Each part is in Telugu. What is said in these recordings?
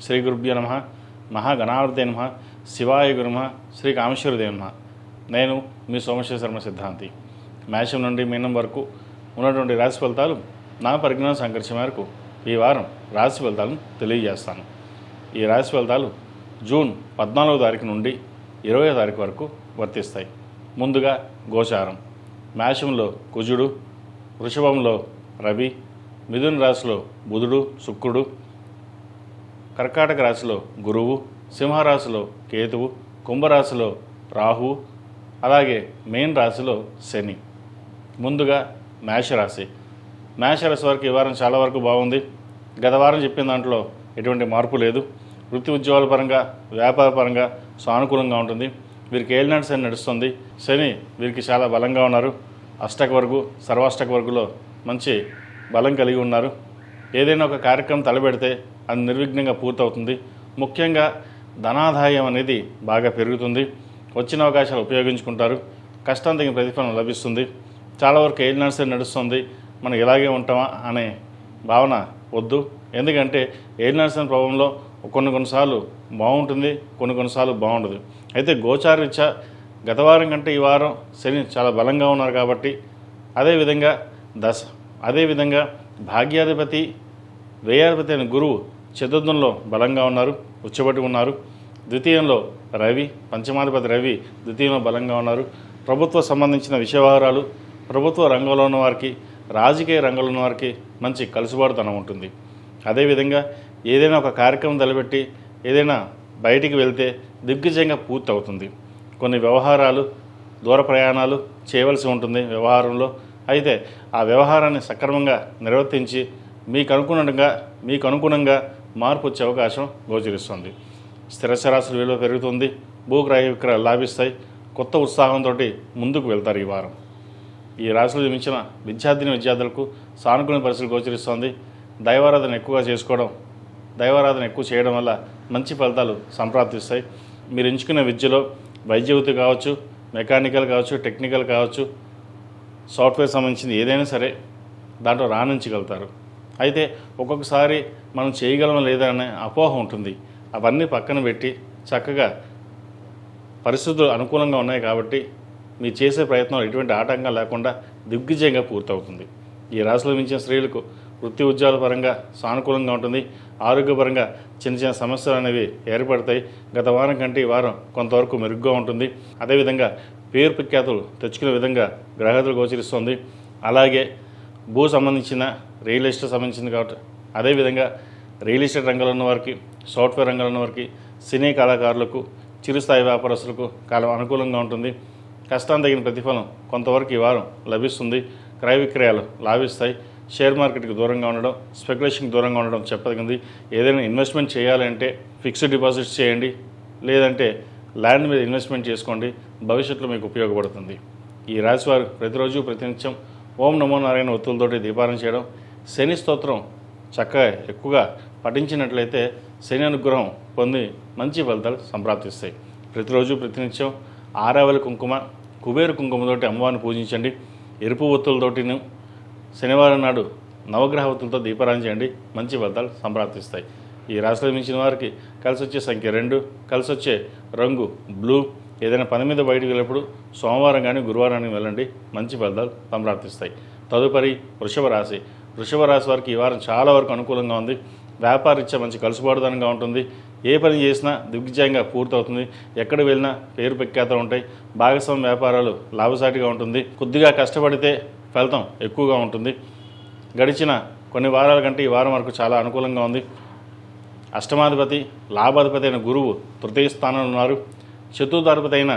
శ్రీ గురుభ్యో నమః. మహాగణాధిపతయే నమః. శివాయ గురు నమః. శ్రీ కామేశ్వరదేవ నమః. నేను మీ సోమేశ్వర శర్మ సిద్ధాంతి. మేషం నుండి మీనం వరకు ఉన్నటువంటి రాశి ఫలితాలు నా పరిజ్ఞాన సంకర్షణ మేరకు ఈ వారం రాశి ఫలితాలను తెలియజేస్తాను. ఈ రాశి ఫలితాలు జూన్ 14వ తారీఖు నుండి 20వ తారీఖు వరకు వర్తిస్తాయి. ముందుగా గోచారం. మేషంలో కుజుడు, వృషభంలో రవి, మిథున రాశిలో బుధుడు శుక్రుడు, కర్కాటక రాశిలో గురువు, సింహరాశిలో కేతువు, కుంభరాశిలో రాహువు, అలాగే మీన రాశిలో శని. ముందుగా మేషరాశి. మేషరాశి వరకు ఈ వారం చాలా వరకు బాగుంది. గత వారం చెప్పిన దాంట్లో ఎటువంటి మార్పు లేదు. వృత్తి ఉద్యోగాల పరంగా, వ్యాపార పరంగా సానుకూలంగా ఉంటుంది. వీరికి ఏలినాటి శని నడుస్తుంది. శని వీరికి చాలా బలంగా ఉన్నారు. అష్టక వర్గు, సర్వాష్టక వర్గులో మంచి బలం కలిగి ఉన్నారు. ఏదైనా ఒక కార్యక్రమం తలపెడితే అది నిర్విఘ్నంగా పూర్తవుతుంది. ముఖ్యంగా ధనాదాయం అనేది బాగా పెరుగుతుంది. వచ్చిన అవకాశాలు ఉపయోగించుకుంటారు. కష్టం తగిన ప్రతిఫలం లభిస్తుంది. చాలా వరకు ఏలినాటి శని నడుస్తుంది, మనం ఇలాగే ఉంటామా అనే భావన వద్దు. ఎందుకంటే ఏలినాటి శని ప్రభావంలో కొన్నిసార్లు బాగుంటుంది, కొన్నిసార్లు బాగుండదు. అయితే గోచారరీత్యా గత వారం కంటే ఈ వారం శని చాలా బలంగా ఉన్నారు కాబట్టి అదేవిధంగా భాగ్యాధిపతి, వ్యయాధిపతి అయిన గురువు చతుర్థంలో బలంగా ఉన్నారు, ఉచ్చబట్టి ఉన్నారు. ద్వితీయంలో రవి, పంచమాధిపతి రవి ద్వితీయంలో బలంగా ఉన్నారు. ప్రభుత్వ సంబంధించిన విషయ వ్యవహారాలు, ప్రభుత్వ రంగంలో ఉన్న వారికి, రాజకీయ రంగంలో ఉన్న వారికి మంచి కలుసుబాటుతనం ఉంటుంది. అదేవిధంగా ఏదైనా ఒక కార్యక్రమం తలపెట్టి ఏదైనా బయటికి వెళ్తే దిగ్విజయంగా పూర్తి అవుతుంది. కొన్ని వ్యవహారాలు, దూర ప్రయాణాలు చేయవలసి ఉంటుంది వ్యవహారంలో. అయితే ఆ వ్యవహారాన్ని సక్రమంగా నిర్వర్తించి మీకు అనుగుణంగా మార్పు వచ్చే అవకాశం గోచరిస్తుంది. స్థిరచరాశుల విలువ పెరుగుతుంది. భూక్రయ విక్రయాలు లాభిస్తాయి. కొత్త ఉత్సాహంతో ముందుకు వెళ్తారు ఈ వారం. ఈ రాశులు జన్మించిన విద్యార్థులకు సానుకూల పరిస్థితులు గోచరిస్తుంది. దైవారాధన ఎక్కువ చేయడం వల్ల మంచి ఫలితాలు సంప్రాప్తిస్తాయి. మీరు ఎంచుకునే విద్యలో వైద్య వృత్తి కావచ్చు, మెకానికల్ కావచ్చు, టెక్నికల్ కావచ్చు, సాఫ్ట్వేర్ సంబంధించింది ఏదైనా సరే దాంట్లో రాణించగలుగుతారు. అయితే ఒక్కొక్కసారి మనం చేయగలమా లేదా అనే అపోహ ఉంటుంది. అవన్నీ పక్కన పెట్టి చక్కగా పరిస్థితులు అనుకూలంగా ఉన్నాయి కాబట్టి మీరు చేసే ప్రయత్నం ఎటువంటి ఆటంకం లేకుండా దిగ్విజయంగా పూర్తవుతుంది. ఈ రాశిలో మించిన స్త్రీలకు వృత్తి ఉద్యోగాల పరంగా సానుకూలంగా ఉంటుంది. ఆరోగ్యపరంగా చిన్న చిన్న సమస్యలు అనేవి ఏర్పడతాయి. గత వారం కంటే ఈ వారం కొంతవరకు మెరుగ్గా ఉంటుంది. అదేవిధంగా పేరు ప్రఖ్యాతులు తెచ్చుకునే విధంగా గ్రహతులు గోచరిస్తుంది. అలాగే భూ సంబంధించిన రియల్ ఎస్టేట్ సంబంధించింది కాబట్టి అదేవిధంగా రియల్ ఎస్టేట్ రంగంలో ఉన్న వారికి, సాఫ్ట్వేర్ రంగంలో ఉన్న వారికి, సినీ కళాకారులకు, చిరుస్థాయి వ్యాపారస్తులకు కాలం అనుకూలంగా ఉంటుంది. కష్టాన్ని తగిన ప్రతిఫలం కొంతవరకు ఈ వారం లభిస్తుంది. క్రయ విక్రయాలు లాభిస్తాయి. షేర్ మార్కెట్కి దూరంగా ఉండడం, స్పెక్యులేషన్కి దూరంగా ఉండడం చెప్పదగింది. ఏదైనా ఇన్వెస్ట్మెంట్ చేయాలంటే ఫిక్స్డ్ డిపాజిట్స్ చేయండి, లేదంటే ల్యాండ్ మీద ఇన్వెస్ట్మెంట్ చేసుకోండి. భవిష్యత్తులో మీకు ఉపయోగపడుతుంది. ఈ రాశివారు ప్రతిరోజు ప్రతినిత్యం ఓం నమో నారాయణ ఒత్తులతోటి దీపారాధన చేయడం, శని స్తోత్రం చక్కగా ఎక్కువగా పఠించినట్లయితే శని అనుగ్రహం పొంది మంచి ఫలితాలు సంప్రాప్తిస్తాయి. ప్రతిరోజు ప్రతినిత్యం ఆరావళి కుంకుమ, కుబేరు కుంకుమతోటి అమ్మవారిని పూజించండి. ఎరుపు ఒత్తులతోటిను శనివారం నాడు నవగ్రహ ఒత్తులతో దీపారాధన చేయండి. మంచి ఫలితాలు సంప్రాప్తిస్తాయి. ఈ రాశిలో మించిన వారికి కలిసి వచ్చే సంఖ్య 2, కలిసి వచ్చే రంగు బ్లూ. ఏదైనా పని మీద బయటకు వెళ్ళినప్పుడు సోమవారం కానీ గురువారానికి వెళ్ళండి. మంచి ఫలితాలు సంప్రాప్తిస్తాయి. తదుపరి వృషభ రాశి. వృషభ రాశి వారికి ఈ వారం చాలా వరకు అనుకూలంగా ఉంది. వ్యాపారరీత్యా మంచి కలుసుబాటుదనంగా ఉంటుంది. ఏ పని చేసినా దిగ్విజయంగా పూర్తవుతుంది. ఎక్కడ వెళ్ళినా పేరు ప్రఖ్యాతలు ఉంటాయి. భాగస్వామ్య వ్యాపారాలు లాభసాటిగా ఉంటుంది. కొద్దిగా కష్టపడితే ఫలితం ఎక్కువగా ఉంటుంది. గడిచిన కొన్ని వారాల కంటే ఈ వారం వరకు చాలా అనుకూలంగా ఉంది. అష్టమాధిపతి, లాభాధిపతి అయిన గురువు తృతీయ స్థానంలో ఉన్నారు. చతుర్థాధిపతి అయిన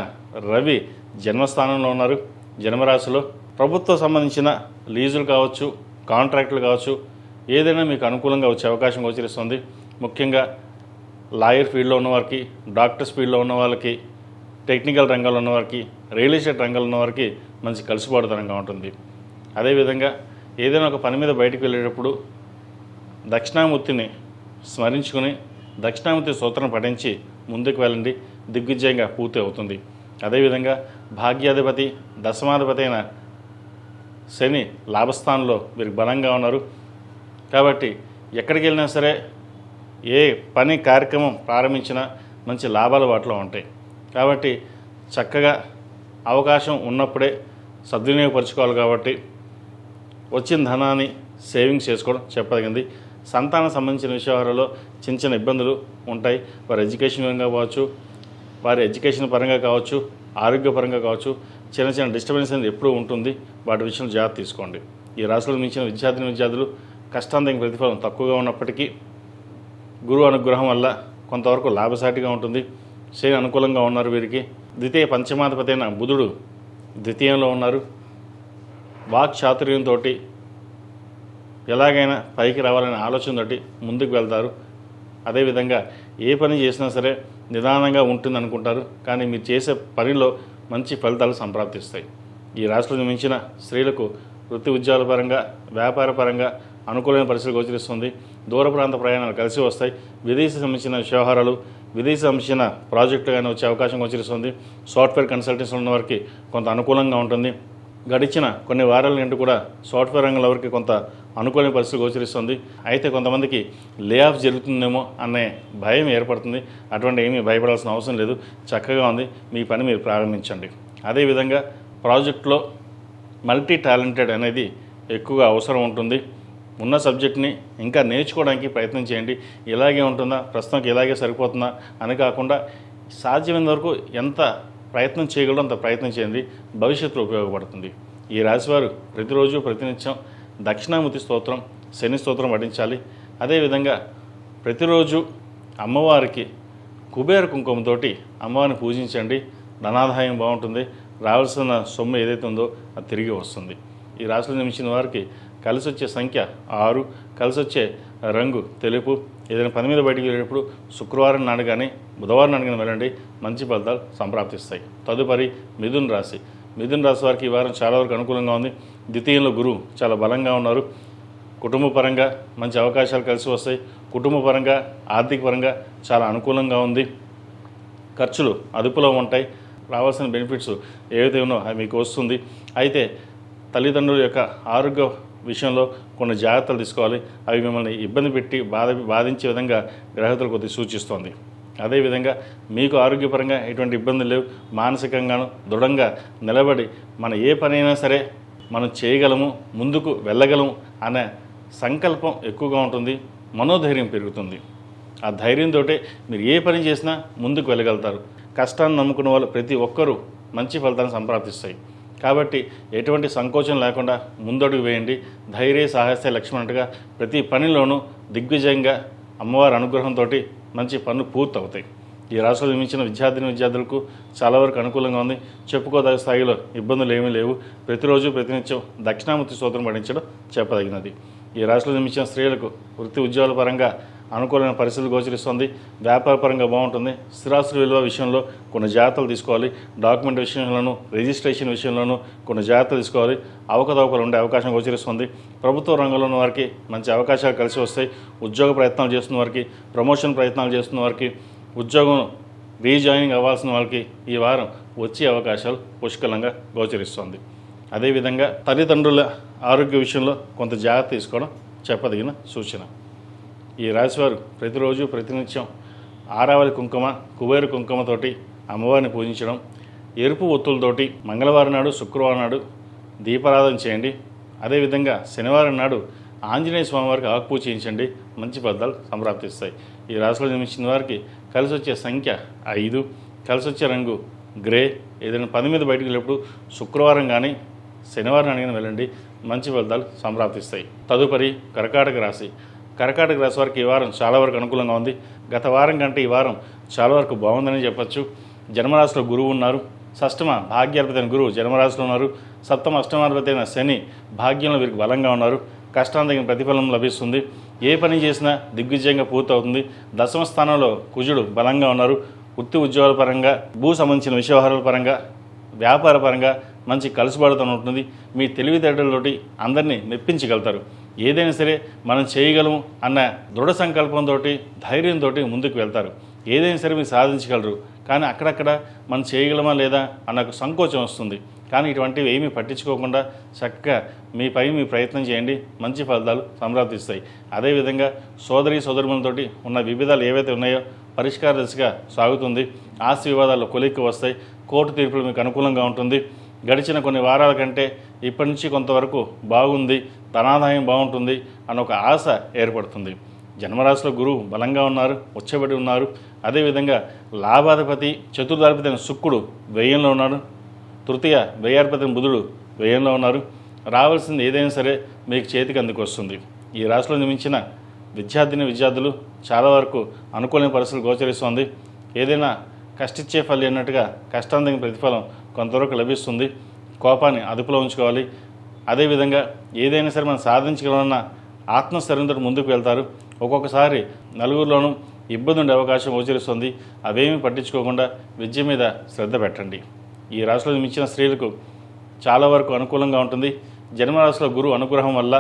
రవి జన్మస్థానంలో ఉన్నారు. జన్మరాశిలో ప్రభుత్వ సంబంధించిన లీజులు కావచ్చు, కాంట్రాక్టులు కావచ్చు, ఏదైనా మీకు అనుకూలంగా వచ్చే అవకాశం గోచరిస్తుంది. ముఖ్యంగా లాయర్ ఫీల్డ్లో ఉన్నవారికి, డాక్టర్స్ ఫీల్డ్లో ఉన్న వాళ్ళకి, టెక్నికల్ రంగంలో ఉన్నవారికి, రియల్ ఎస్టేట్ రంగంలో ఉన్నవారికి మంచి కలుసుబాటుతనంగా ఉంటుంది. అదేవిధంగా ఏదైనా ఒక పని మీద బయటకు వెళ్ళేటప్పుడు దక్షిణామూర్తిని స్మరించుకుని దక్షిణామూర్తి సూత్రం పఠించి ముందుకు వెళ్ళండి. దిగ్విజయంగా పూర్తి అవుతుంది. అదేవిధంగా భాగ్యాధిపతి, దశమాధిపతి అయిన శని లాభస్థానంలో వీరికి బలంగా ఉన్నారు. కాబట్టి ఎక్కడికి వెళ్ళినా సరే ఏ పని కార్యక్రమం ప్రారంభించినా మంచి లాభాలు వాటిలో ఉంటాయి. కాబట్టి చక్కగా అవకాశం ఉన్నప్పుడే సద్వినియోగపరచుకోవాలి. కాబట్టి వచ్చిన ధనాన్ని సేవింగ్స్ చేసుకోవడం చెప్పదగింది. సంతానం సంబంధించిన విషయాలలో చిన్న చిన్న ఇబ్బందులు ఉంటాయి. వారి ఎడ్యుకేషన్ పరంగా కావచ్చు, వారి ఎడ్యుకేషన్ పరంగా కావచ్చు, ఆరోగ్యపరంగా కావచ్చు, చిన్న చిన్న డిస్టర్బెన్స్ అనేది ఎప్పుడూ ఉంటుంది. వాటి విషయంలో జాగ్రత్త తీసుకోండి. ఈ రాశిలో మించిన విద్యార్థులు కష్టాంతకి ప్రతిఫలం తక్కువగా ఉన్నప్పటికీ గురువు అనుగ్రహం వల్ల కొంతవరకు లాభసాటిగా ఉంటుంది. శని అనుకూలంగా ఉన్నారు. వీరికి ద్వితీయ పంచమాధిపతి అయిన బుధుడు ద్వితీయంలో ఉన్నారు. వాక్ చాతుర్యంతో ఎలాగైనా పైకి రావాలనే ఆలోచనతోటి ముందుకు వెళ్తారు. అదేవిధంగా ఏ పని చేసినా సరే నిదానంగా ఉంటుంది అనుకుంటారు, కానీ మీరు చేసే పనిలో మంచి ఫలితాలు సంప్రాప్తిస్తాయి. ఈ రాశిలో మించిన స్త్రీలకు వృత్తి ఉద్యోగాల పరంగా, వ్యాపార పరంగా అనుకూలమైన పరిస్థితులు గోచరిస్తుంది. దూర ప్రాంత ప్రయాణాలు కలిసి వస్తాయి. విదేశీ సంబంధించిన వ్యవహారాలు, విదేశీ సంబంధించిన ప్రాజెక్టులు కానీ వచ్చే అవకాశం గోచరిస్తుంది. సాఫ్ట్వేర్ కన్సల్టెన్సీ ఉన్న వారికి కొంత అనుకూలంగా ఉంటుంది. గడిచిన కొన్ని వారాల నుండి కూడా సాఫ్ట్వేర్ రంగంలో వారికి కొంత అనుకూలమైన పరిస్థితులు గోచరిస్తుంది. అయితే కొంతమందికి లే ఆఫ్ జరుగుతుందేమో అనే భయం ఏర్పడుతుంది. అటువంటి ఏమీ భయపడాల్సిన అవసరం లేదు. చక్కగా ఉంది. మీ పని మీరు ప్రారంభించండి. అదేవిధంగా ప్రాజెక్టులో మల్టీ టాలెంటెడ్ అనేది ఎక్కువగా అవసరం ఉంటుంది. ఉన్న సబ్జెక్ట్ని ఇంకా నేర్చుకోవడానికి ప్రయత్నం చేయండి. ఇలాగే ఉంటుందా, ప్రస్తుతానికి ఇలాగే సరిపోతుందా అని కాకుండా సాధ్యమైనంత వరకు ఎంత ప్రయత్నం చేయగలరో అంత ప్రయత్నం చేయండి. భవిష్యత్తులో ఉపయోగపడుతుంది. ఈ రాశివారు ప్రతిరోజు ప్రతినిత్యం దక్షిణామూర్తి స్తోత్రం, శని స్తోత్రం పఠించాలి. అదేవిధంగా ప్రతిరోజు అమ్మవారికి కుబేర కుంకుమతోటి అమ్మవారిని పూజించండి. ధనాదాయం బాగుంటుంది. రావాల్సిన సొమ్ము ఏదైతే ఉందో అది తిరిగి వస్తుంది. ఈ రాశిలో జన్మించిన వారికి కలిసి వచ్చే సంఖ్య 6, కలిసి వచ్చే రంగు తెలుపు. ఏదైనా పని మీద బయటికి వెళ్ళేటప్పుడు శుక్రవారం నాడు కానీ బుధవారం నాడు కానీ వెళ్ళండి. మంచి ఫలితాలు సంప్రాప్తిస్తాయి. తదుపరి మిథున రాశి. మిథున రాశి వారికి ఈ వారం చాలా వరకు అనుకూలంగా ఉంది. ద్వితీయంలో గురువు చాలా బలంగా ఉన్నారు. కుటుంబ పరంగా మంచి అవకాశాలు కలిసి వస్తాయి. కుటుంబ పరంగా, ఆర్థిక పరంగా చాలా అనుకూలంగా ఉంది. ఖర్చులు అదుపులో ఉంటాయి. రావాల్సిన బెనిఫిట్స్ ఏవైతే ఉన్నో అవి మీకు వస్తుంది. అయితే తల్లిదండ్రుల యొక్క ఆరోగ్య విషయంలో కొన్ని జాగ్రత్తలు తీసుకోవాలి. అవి మిమ్మల్ని ఇబ్బంది పెట్టి బాధించే విధంగా గ్రహతులు కొద్దిగా సూచిస్తోంది. అదేవిధంగా మీకు ఆరోగ్యపరంగా ఎటువంటి ఇబ్బందులు లేవు. మానసికంగాను దృఢంగా నిలబడి మన ఏ పనైనా సరే మనం చేయగలము, ముందుకు వెళ్ళగలము అనే సంకల్పం ఎక్కువగా ఉంటుంది. మనోధైర్యం పెరుగుతుంది. ఆ ధైర్యంతో మీరు ఏ పని చేసినా ముందుకు వెళ్ళగలుగుతారు. కష్టాన్ని నమ్ముకున్న వాళ్ళు ప్రతి ఒక్కరూ మంచి ఫలితాలను సంప్రాప్తిస్తాయి. కాబట్టి ఎటువంటి సంకోచం లేకుండా ముందడుగు వేయండి. ధైర్య సాహస లక్ష్మణుడిగా ప్రతి పనిలోనూ దిగ్విజయంగా అమ్మవారి అనుగ్రహంతో మంచి పనులు పూర్తవుతాయి. ఈ రాశిలో జన్మించిన విద్యార్థులకు చాలా వరకు అనుకూలంగా ఉంది. చెప్పుకోదగ్గ స్థాయిలో ఇబ్బందులు ఏమీ లేవు. ప్రతిరోజు ప్రతినిత్యం దక్షిణామూర్తి స్తోత్రం పఠించడం చెప్పదగినది. ఈ రాశిలో జన్మించిన స్త్రీలకు వృత్తి ఉద్యోగాల పరంగా అనుకూలమైన పరిస్థితులు గోచరిస్తుంది. వ్యాపార పరంగా బాగుంటుంది. స్థిరాస్తుల విలువ విషయంలో కొన్ని జాగ్రత్తలు తీసుకోవాలి. డాక్యుమెంట్ విషయంలోనూ, రిజిస్ట్రేషన్ విషయంలోనూ కొన్ని జాగ్రత్తలు తీసుకోవాలి. అవకతవకలు ఉండే అవకాశం గోచరిస్తుంది. ప్రభుత్వ రంగంలో ఉన్న వారికి మంచి అవకాశాలు కలిసి వస్తాయి. ఉద్యోగ ప్రయత్నాలు చేస్తున్న వారికి, ప్రమోషన్ ప్రయత్నాలు చేస్తున్న వారికి, ఉద్యోగం రీజాయినింగ్ అవ్వాల్సిన వాళ్ళకి ఈ వారం వచ్చే అవకాశాలు పుష్కలంగా గోచరిస్తుంది. అదేవిధంగా తల్లిదండ్రుల ఆరోగ్య విషయంలో కొంత జాగ్రత్త తీసుకోవడం చెప్పదగిన సూచన. ఈ రాశివారు ప్రతిరోజు ప్రతినిత్యం ఆరావళి కుంకుమ, కుబేర కుంకుమతోటి అమ్మవారిని పూజించడం, ఎరుపు ఒత్తులతోటి మంగళవారం నాడు, శుక్రవారం నాడు దీపారాధన చేయండి. అదేవిధంగా శనివారం నాడు ఆంజనేయ స్వామి వారికి ఆకుపూజ చేయించండి. మంచి ఫలితాలు సంప్రాప్తిస్తాయి. ఈ రాశిలో జన్మించిన వారికి కలిసి వచ్చే సంఖ్య 5, కలిసి వచ్చే రంగు గ్రే. ఏదైనా పని మీద బయటకు వెళ్ళినప్పుడు శుక్రవారం కానీ శనివారం నాడు వెళ్ళండి. మంచి ఫలితాలు సంప్రాప్తిస్తాయి. తదుపరి కర్కాటక రాశి. కర్కాటక రాశి వారికి ఈ వారం చాలా వరకు అనుకూలంగా ఉంది. గత వారం కంటే ఈ వారం చాలా వరకు బాగుందని చెప్పచ్చు. జన్మరాశిలో గురువు ఉన్నారు. షష్టమ భాగ్యాధిపతి అయిన గురువు జన్మరాశిలో ఉన్నారు. సప్తమ అష్టమాధిపతి అయిన శని భాగ్యంలో వీరికి బలంగా ఉన్నారు. కష్టానికి తగిన ప్రతిఫలం లభిస్తుంది. ఏ పని చేసినా దిగ్విజయంగా పూర్తవుతుంది. దశమ స్థానంలో కుజుడు బలంగా ఉన్నారు. వృత్తి ఉద్యోగాల పరంగా, భూ సంబంధించిన వ్యవహారాల పరంగా, వ్యాపార పరంగా మంచి కలుసుబాటుతో ఉంటుంది. మీ తెలివితేటలతోటి అందరినీ మెప్పించగలుగుతారు. ఏదైనా సరే మనం చేయగలము అన్న దృఢ సంకల్పంతో, ధైర్యంతో ముందుకు వెళ్తారు. ఏదైనా సరే మీరు సాధించగలరు. కానీ అక్కడక్కడ మనం చేయగలమా లేదా అన్న సంకోచం వస్తుంది. కానీ ఇటువంటివి ఏమీ పట్టించుకోకుండా చక్కగా మీ ప్రయత్నం చేయండి, మంచి ఫలితాలు సంప్రాప్తిస్తాయి. అదేవిధంగా సోదరిమణులతోటి ఉన్న విభేదాలు ఏవైతే ఉన్నాయో పరిష్కార దిశగా సాగుతుంది. ఆస్తి వివాదాలు కొలిక్కి వస్తాయి. కోర్టు తీర్పులు మీకు అనుకూలంగా ఉంటుంది. గడిచిన కొన్ని వారాల కంటే ఇప్పటి నుంచి కొంతవరకు బాగుంది, ధనాదాయం బాగుంటుంది అన్న ఒక ఆశ ఏర్పడుతుంది. జన్మరాశిలో గురువు బలంగా ఉన్నారు, ఉచ్చబడి ఉన్నారు. అదేవిధంగా లాభాధిపతి చతుర్థాధిపతి అయిన శుక్రుడు వ్యయంలో ఉన్నాడు. తృతీయ వ్యయాధిపతి అయిన బుధుడు వ్యయంలో ఉన్నారు. రావాల్సింది ఏదైనా సరే మీకు చేతికి అందుకొస్తుంది. ఈ రాశిలో నిర్మించిన విద్యార్థులు చాలా వరకు అనుకూలమైన పరిస్థితులు గోచరిస్తుంది. ఏదైనా కష్టించే ఫలి అన్నట్టుగా కష్టానికి ప్రతిఫలం కొంతవరకు లభిస్తుంది. కోపాన్ని అదుపులో ఉంచుకోవాలి. అదేవిధంగా ఏదైనా సరే మనం సాధించగలమన్న ఆత్మస్థైర్యంతో ముందుకు వెళ్తారు. ఒక్కొక్కసారి నలుగురిలోనూ ఇబ్బంది ఉండే అవకాశం గోచరిస్తుంది. అవేమీ పట్టించుకోకుండా విద్య మీద శ్రద్ధ పెట్టండి. ఈ రాశిలో జన్మించిన స్త్రీలకు చాలా వరకు అనుకూలంగా ఉంటుంది. జన్మరాశిలో గురువు అనుగ్రహం వల్ల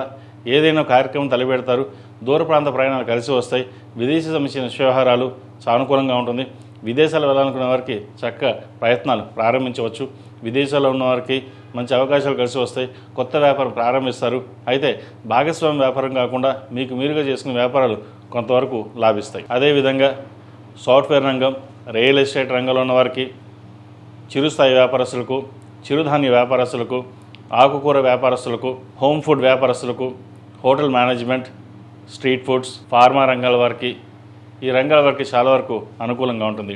ఏదైనా కార్యక్రమం తలపెడతారు. దూర ప్రాంత ప్రయాణాలు కలిసి వస్తాయి. విదేశీ సంబంధించిన వ్యవహారాలు సానుకూలంగా ఉంటుంది. విదేశాలు వెళ్ళాలనుకునే వారికి చక్కగా ప్రయత్నాలు ప్రారంభించవచ్చు. విదేశాల్లో ఉన్న వారికి మంచి అవకాశాలు కలిసి వస్తాయి. కొత్త వ్యాపారం ప్రారంభిస్తారు. అయితే భాగస్వామ్య వ్యాపారం కాకుండా మీకు మీరుగా చేసుకునే వ్యాపారాలు కొంతవరకు లాభిస్తాయి. అదేవిధంగా సాఫ్ట్వేర్ రంగం, రియల్ ఎస్టేట్ రంగంలో ఉన్న వారికి, చిరుస్థాయి వ్యాపారస్తులకు, చిరుధాన్య వ్యాపారస్తులకు, ఆకుకూర వ్యాపారస్తులకు, హోమ్ ఫుడ్ వ్యాపారస్తులకు, hotel management, street foods, pharma రంగాల వారికి, ఈ రంగాల వారికి చాలా వరకు అనుకూలంగా ఉంటుంది.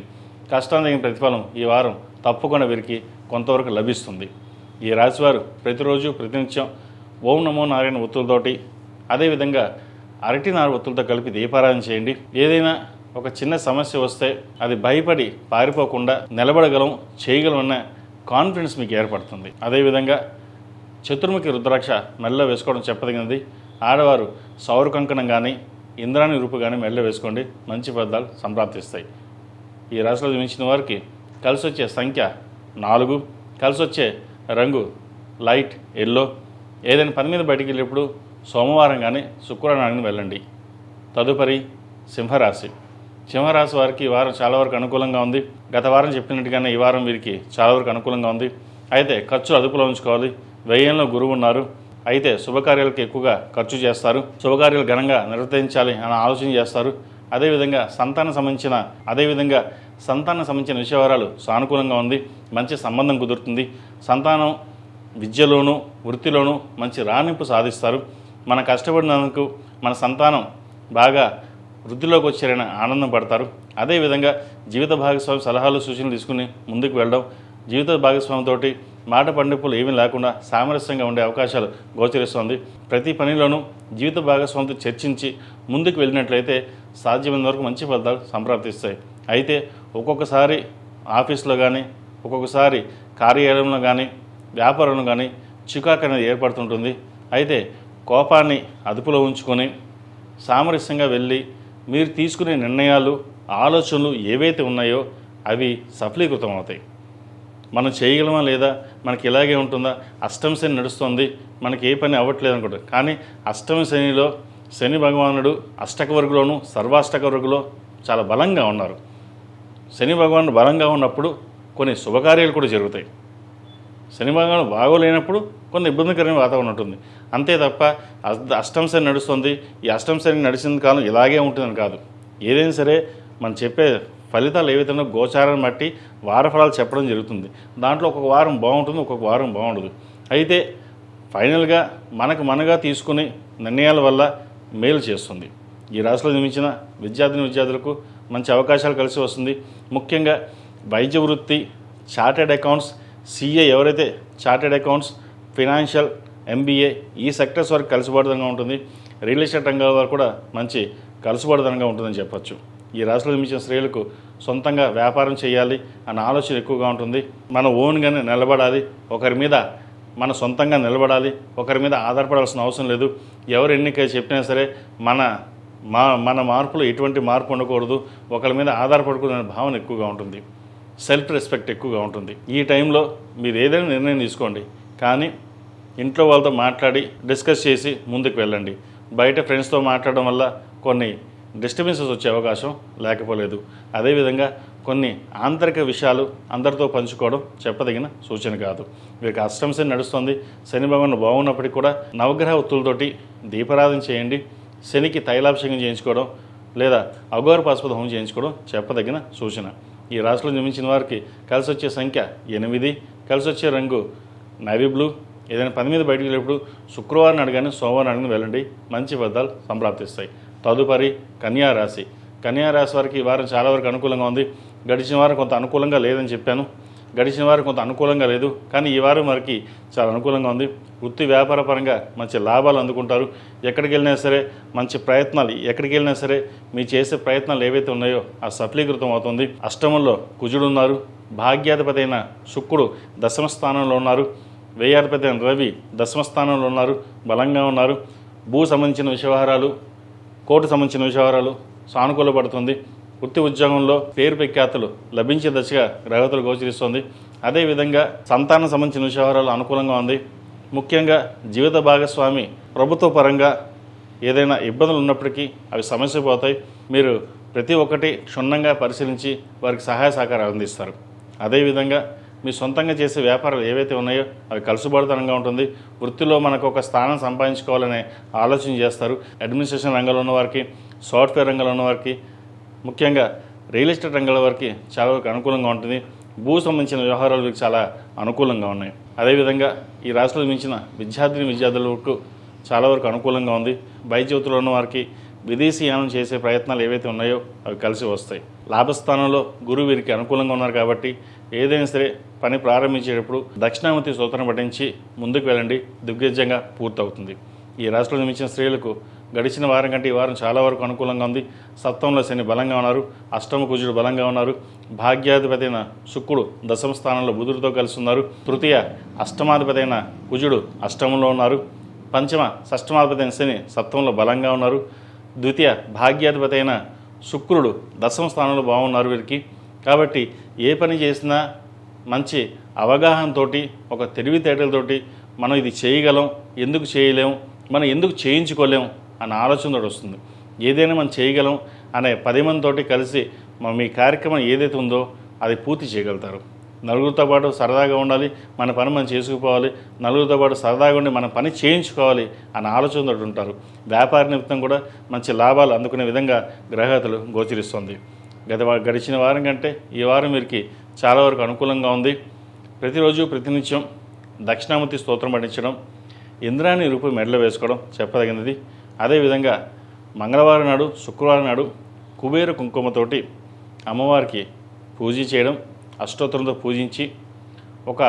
కష్టానికి ప్రతిఫలం ఈ వారం తప్పకుండా వీరికి కొంతవరకు లభిస్తుంది. ఈ రాశివారు ప్రతిరోజు ప్రతినిత్యం ఓం నమో నారాయణ ఒత్తులతోటి, అదేవిధంగా అరటి నారు ఒత్తులతో కలిపి దీపారాధన చేయండి. ఏదైనా ఒక చిన్న సమస్య వస్తే అది భయపడి పారిపోకుండా నిలబడగలం, చేయగలం అన్న కాన్ఫిడెన్స్ మీకు ఏర్పడుతుంది. అదేవిధంగా చతుర్ముఖి రుద్రాక్ష మెల్ల వేసుకోవడం చెప్పదగినది. ఆడవారు సౌర కంకణం కానీ ఇంద్రాణి రూపు కానీ మెల్ల వేసుకోండి, మంచి ఫలితాలు సంప్రాప్తిస్తాయి. ఈ రాశిలో జన్మించిన వారికి కలిసి వచ్చే సంఖ్య 4, కలిసి వచ్చే రంగు లైట్ ఎల్లో. ఏదైనా పని మీద బయటికి వెళ్ళేప్పుడు సోమవారం కానీ శుక్రవారం వెళ్ళండి. తదుపరి సింహరాశి వారికి ఈ వారం చాలా వరకు అనుకూలంగా ఉంది. గత వారం చెప్పినట్టుగానే ఈ వారం వీరికి చాలా వరకు అనుకూలంగా ఉంది. అయితే ఖర్చులు అదుపులో ఉంచుకోవాలి. వ్యయంలో గురువు ఉన్నారు. అయితే శుభకార్యాలకు ఎక్కువగా ఖర్చు చేస్తారు. శుభకార్యాలు ఘనంగా నిర్వర్తించాలి అని ఆలోచన చేస్తారు. అదేవిధంగా సంతానం సంబంధించిన విషయవరాలు సానుకూలంగా ఉంది. మంచి సంబంధం కుదురుతుంది. సంతానం విద్యలోనూ వృత్తిలోనూ మంచి రాణింపు సాధిస్తారు. మన కష్టపడినందుకు మన సంతానం బాగా వృద్ధిలోకి వచ్చారని ఆనందం పడతారు. అదేవిధంగా జీవిత భాగస్వామి సలహాలు సూచనలు తీసుకుని ముందుకు వెళ్ళడం, జీవిత భాగస్వామితోటి మాట పండిపులు ఏమీ లేకుండా సామరస్యంగా ఉండే అవకాశాలు గోచరిస్తుంది. ప్రతి పనిలోనూ జీవిత భాగస్వామితో చర్చించి ముందుకు వెళ్ళినట్లయితే సాధ్యమైనంత వరకు మంచి ఫలితాలు సంప్రాప్తిస్తాయి. అయితే ఒక్కొక్కసారి ఆఫీస్లో కానీ, ఒక్కొక్కసారి కార్యాలయంలో కానీ, వ్యాపారంలో కానీ చికాకు అనేది ఏర్పడుతుంటుంది. అయితే కోపాన్ని అదుపులో ఉంచుకొని సామరస్యంగా వెళ్ళి మీరు తీసుకునే నిర్ణయాలు, ఆలోచనలు ఏవైతే ఉన్నాయో అవి సఫలీకృతం అవుతాయి. మనం చేయగలమా లేదా, మనకి ఇలాగే ఉంటుందా, అష్టమ శని నడుస్తుంది, మనకి ఏ పని అవ్వట్లేదు అనుకుంటారు. కానీ అష్టమ శనిలో శని భగవానుడు అష్టక వర్గులోను సర్వాష్టక వర్గులో చాలా బలంగా ఉన్నారు. శని భగవానుడు బలంగా ఉన్నప్పుడు కొన్ని శుభకార్యాలు కూడా జరుగుతాయి. శని భగవానుడు బాగోలేనప్పుడు కొన్ని ఇబ్బందికరమైన వాతావరణం ఉంటుంది. అంతే తప్ప అష్టమ శని నడుస్తుంది, ఈ అష్టమ శని నడిచిన కాలం ఇలాగే ఉంటుందని కాదు. ఏదైనా సరే మనం చెప్పే ఫలితాలు ఏవైతే గోచారాన్ని బట్టి వార ఫలాలు చెప్పడం జరుగుతుంది. దాంట్లో ఒక్కొక్క వారం బాగుంటుంది, ఒక్కొక్క వారం బాగుండదు. అయితే ఫైనల్గా మనగా తీసుకునే నిర్ణయాల వల్ల మేలు చేస్తుంది. ఈ రాశిలో జన్మించిన విద్యార్థులకు మంచి అవకాశాలు కలిసి వస్తుంది. ముఖ్యంగా వైద్య వృత్తి, చార్టెడ్ అకౌంట్స్, CA ఎవరైతే చార్టెడ్ అకౌంట్స్, ఫినాన్షియల్, MBA ఈ సెక్టర్స్ వరకు కలిసిపడదంగా ఉంటుంది. రియల్ ఎస్టేట్ రంగాల వారు కూడా మంచి కలిసిపడదనంగా ఉంటుందని చెప్పచ్చు. ఈ రాశిలో జన్మించిన స్త్రీలకు సొంతంగా వ్యాపారం చేయాలి అన్న ఆలోచన ఎక్కువగా ఉంటుంది. మన ఓన్గానే నిలబడాలి, ఒకరి మీద మన సొంతంగా నిలబడాలి, ఒకరి మీద ఆధారపడాల్సిన అవసరం లేదు. ఎవరు ఎన్నిక చెప్పినా సరే మన మార్పులో ఎటువంటి మార్పు ఉండకూడదు, ఒకరి మీద ఆధారపడకూడదనే భావన ఎక్కువగా ఉంటుంది. సెల్ఫ్ రెస్పెక్ట్ ఎక్కువగా ఉంటుంది. ఈ టైంలో మీరు ఏదైనా నిర్ణయం తీసుకోండి, కానీ ఇంట్లో వాళ్ళతో మాట్లాడి డిస్కస్ చేసి ముందుకు వెళ్ళండి. బయట ఫ్రెండ్స్తో మాట్లాడడం వల్ల కొన్ని డిస్టర్బెన్సెస్ వచ్చే అవకాశం లేకపోలేదు. అదేవిధంగా కొన్ని ఆంతరిక విషయాలు అందరితో పంచుకోవడం చెప్పదగిన సూచన కాదు. వీరికి అష్టమ శని నడుస్తుంది. శని భగవానుడు బాగున్నప్పటికీ కూడా నవగ్రహ ఒత్తులతోటి దీపారాధన చేయండి. శనికి తైలాభిషేకం చేయించుకోవడం లేదా అఘోర పాశుపత హోమం చేయించుకోవడం చెప్పదగిన సూచన. ఈ రాశిలో జన్మించిన వారికి కలిసి వచ్చే సంఖ్య 8, కలిసి వచ్చే రంగు నేవీ బ్లూ. ఏదైనా పని మీద బయటికి వెళ్ళేప్పుడు శుక్రవారం అడగానే సోమవారం అడగని వెళ్ళండి, మంచి ఫలితాలు సంప్రాప్తిస్తాయి. తదుపరి కన్యా రాశి. కన్యా రాశి వారికి ఈ వారం చాలా వరకు అనుకూలంగా ఉంది. గడిచిన వారం కొంత అనుకూలంగా లేదని చెప్పాను. గడిచిన వారం కొంత అనుకూలంగా లేదు, కానీ ఈ వారం వారికి చాలా అనుకూలంగా ఉంది. వృత్తి వ్యాపార పరంగా మంచి లాభాలు అందుకుంటారు. ఎక్కడికి వెళ్ళినా సరే మంచి ప్రయత్నాలు, ఎక్కడికి వెళ్ళినా సరే మీ చేసే ప్రయత్నాలు ఏవైతే ఉన్నాయో ఆ సఫలీకృతం అవుతుంది. అష్టమంలో కుజుడు ఉన్నారు. భాగ్యాధిపతి అయిన శుక్రుడు దశమ స్థానంలో ఉన్నారు. వ్యయాధిపతి అయిన రవి దశమ స్థానంలో ఉన్నారు, బలంగా ఉన్నారు. భూ సంబంధించిన వ్యవహారాలు, కోర్టు సంబంధించిన వ్యవహారాలు సానుకూలపడుతుంది. వృత్తి ఉద్యోగంలో పేరు ప్రఖ్యాతులు లభించే దశగా గ్రహతులు గోచరిస్తుంది. అదేవిధంగా సంతానం సంబంధించిన వ్యవహారాలు అనుకూలంగా ఉంది. ముఖ్యంగా జీవిత భాగస్వామి ప్రభుత్వ పరంగా ఏదైనా ఇబ్బందులు ఉన్నప్పటికీ అవి సమస్య పోతాయి. మీరు ప్రతి ఒక్కటి క్షుణ్ణంగా పరిశీలించి వారికి సహాయ సహకారాలు అందిస్తారు. అదేవిధంగా మీ సొంతంగా చేసే వ్యాపారాలు ఏవైతే ఉన్నాయో అవి కలుసుబాటుతనంగా ఉంటుంది. వృత్తిలో మనకు ఒక స్థానం సంపాదించుకోవాలనే ఆలోచన చేస్తారు. అడ్మినిస్ట్రేషన్ రంగంలో ఉన్నవారికి, సాఫ్ట్వేర్ రంగంలో ఉన్నవారికి, ముఖ్యంగా రియల్ ఎస్టేట్ రంగాల వారికి చాలా వరకు అనుకూలంగా ఉంటుంది. భూ సంబంధించిన వ్యవహారాలు వీరికి చాలా అనుకూలంగా ఉన్నాయి. అదేవిధంగా ఈ రాశిలో మించిన విద్యార్థులకు చాలా వరకు అనుకూలంగా ఉంది. వైద్యుతులు ఉన్న వారికి విదేశీయానం చేసే ప్రయత్నాలు ఏవైతే ఉన్నాయో అవి కలిసి వస్తాయి. లాభస్థానంలో గురువు వీరికి అనుకూలంగా ఉన్నారు కాబట్టి ఏదైనా సరే పని ప్రారంభించేటప్పుడు దక్షిణామూర్తి స్తోత్రం పఠించి ముందుకు వెళ్ళండి, దిగ్విజయంగా పూర్తవుతుంది. ఈ రాశిలో జన్మించిన స్త్రీలకు గడిచిన వారం కంటే ఈ వారం చాలా వరకు అనుకూలంగా ఉంది. సప్తమంలో శని బలంగా ఉన్నారు. అష్టమ కుజుడు బలంగా ఉన్నారు. భాగ్యాధిపతి అయిన శుక్రుడు దశమ స్థానంలో బుధుడితో కలిసి ఉన్నారు. తృతీయ అష్టమాధిపతి అయిన కుజుడు అష్టమంలో ఉన్నారు. పంచమ షష్టమాధిపతి అయిన శని సప్తమంలో బలంగా ఉన్నారు. ద్వితీయ భాగ్యాధిపతి అయిన శుక్రుడు దశమ స్థానంలో బాగున్నారు వీరికి. కాబట్టి ఏ పని చేసినా మంచి అవగాహనతోటి, ఒక తెలివితేటలతోటి మనం ఇది చేయగలం, ఎందుకు చేయలేం, మనం ఎందుకు చేయించుకోలేం అన్న ఆలోచనతో వస్తుంది. ఏదైనా మనం చేయగలం అనే 10 మందితోటి కలిసి మీ కార్యక్రమం ఏదైతే ఉందో అది పూర్తి చేయగలుగుతారు. నలుగురితో పాటు సరదాగా ఉండాలి, మన పని మనం చేసుకుపోవాలి, నలుగురితో పాటు సరదాగా ఉండి మన పని చేయించుకోవాలి అన్న ఆలోచనతో ఉంటారు. వ్యాపార నిమిత్తం కూడా మంచి లాభాలు అందుకునే విధంగా గ్రహగతులు గోచరిస్తుంది. గడిచిన వారం కంటే ఈ వారం వీరికి చాలా వరకు అనుకూలంగా ఉంది. ప్రతిరోజు ప్రతినిత్యం దక్షిణామూర్తి స్తోత్రం పఠించడం, ఇంద్రాణి రూపు మెడలో వేసుకోవడం చెప్పదగినది. అదేవిధంగా మంగళవారం నాడు, శుక్రవారం నాడు కుబేర కుంకుమతోటి అమ్మవారికి పూజ చేయడం, అష్టోత్తరంతో పూజించి ఒక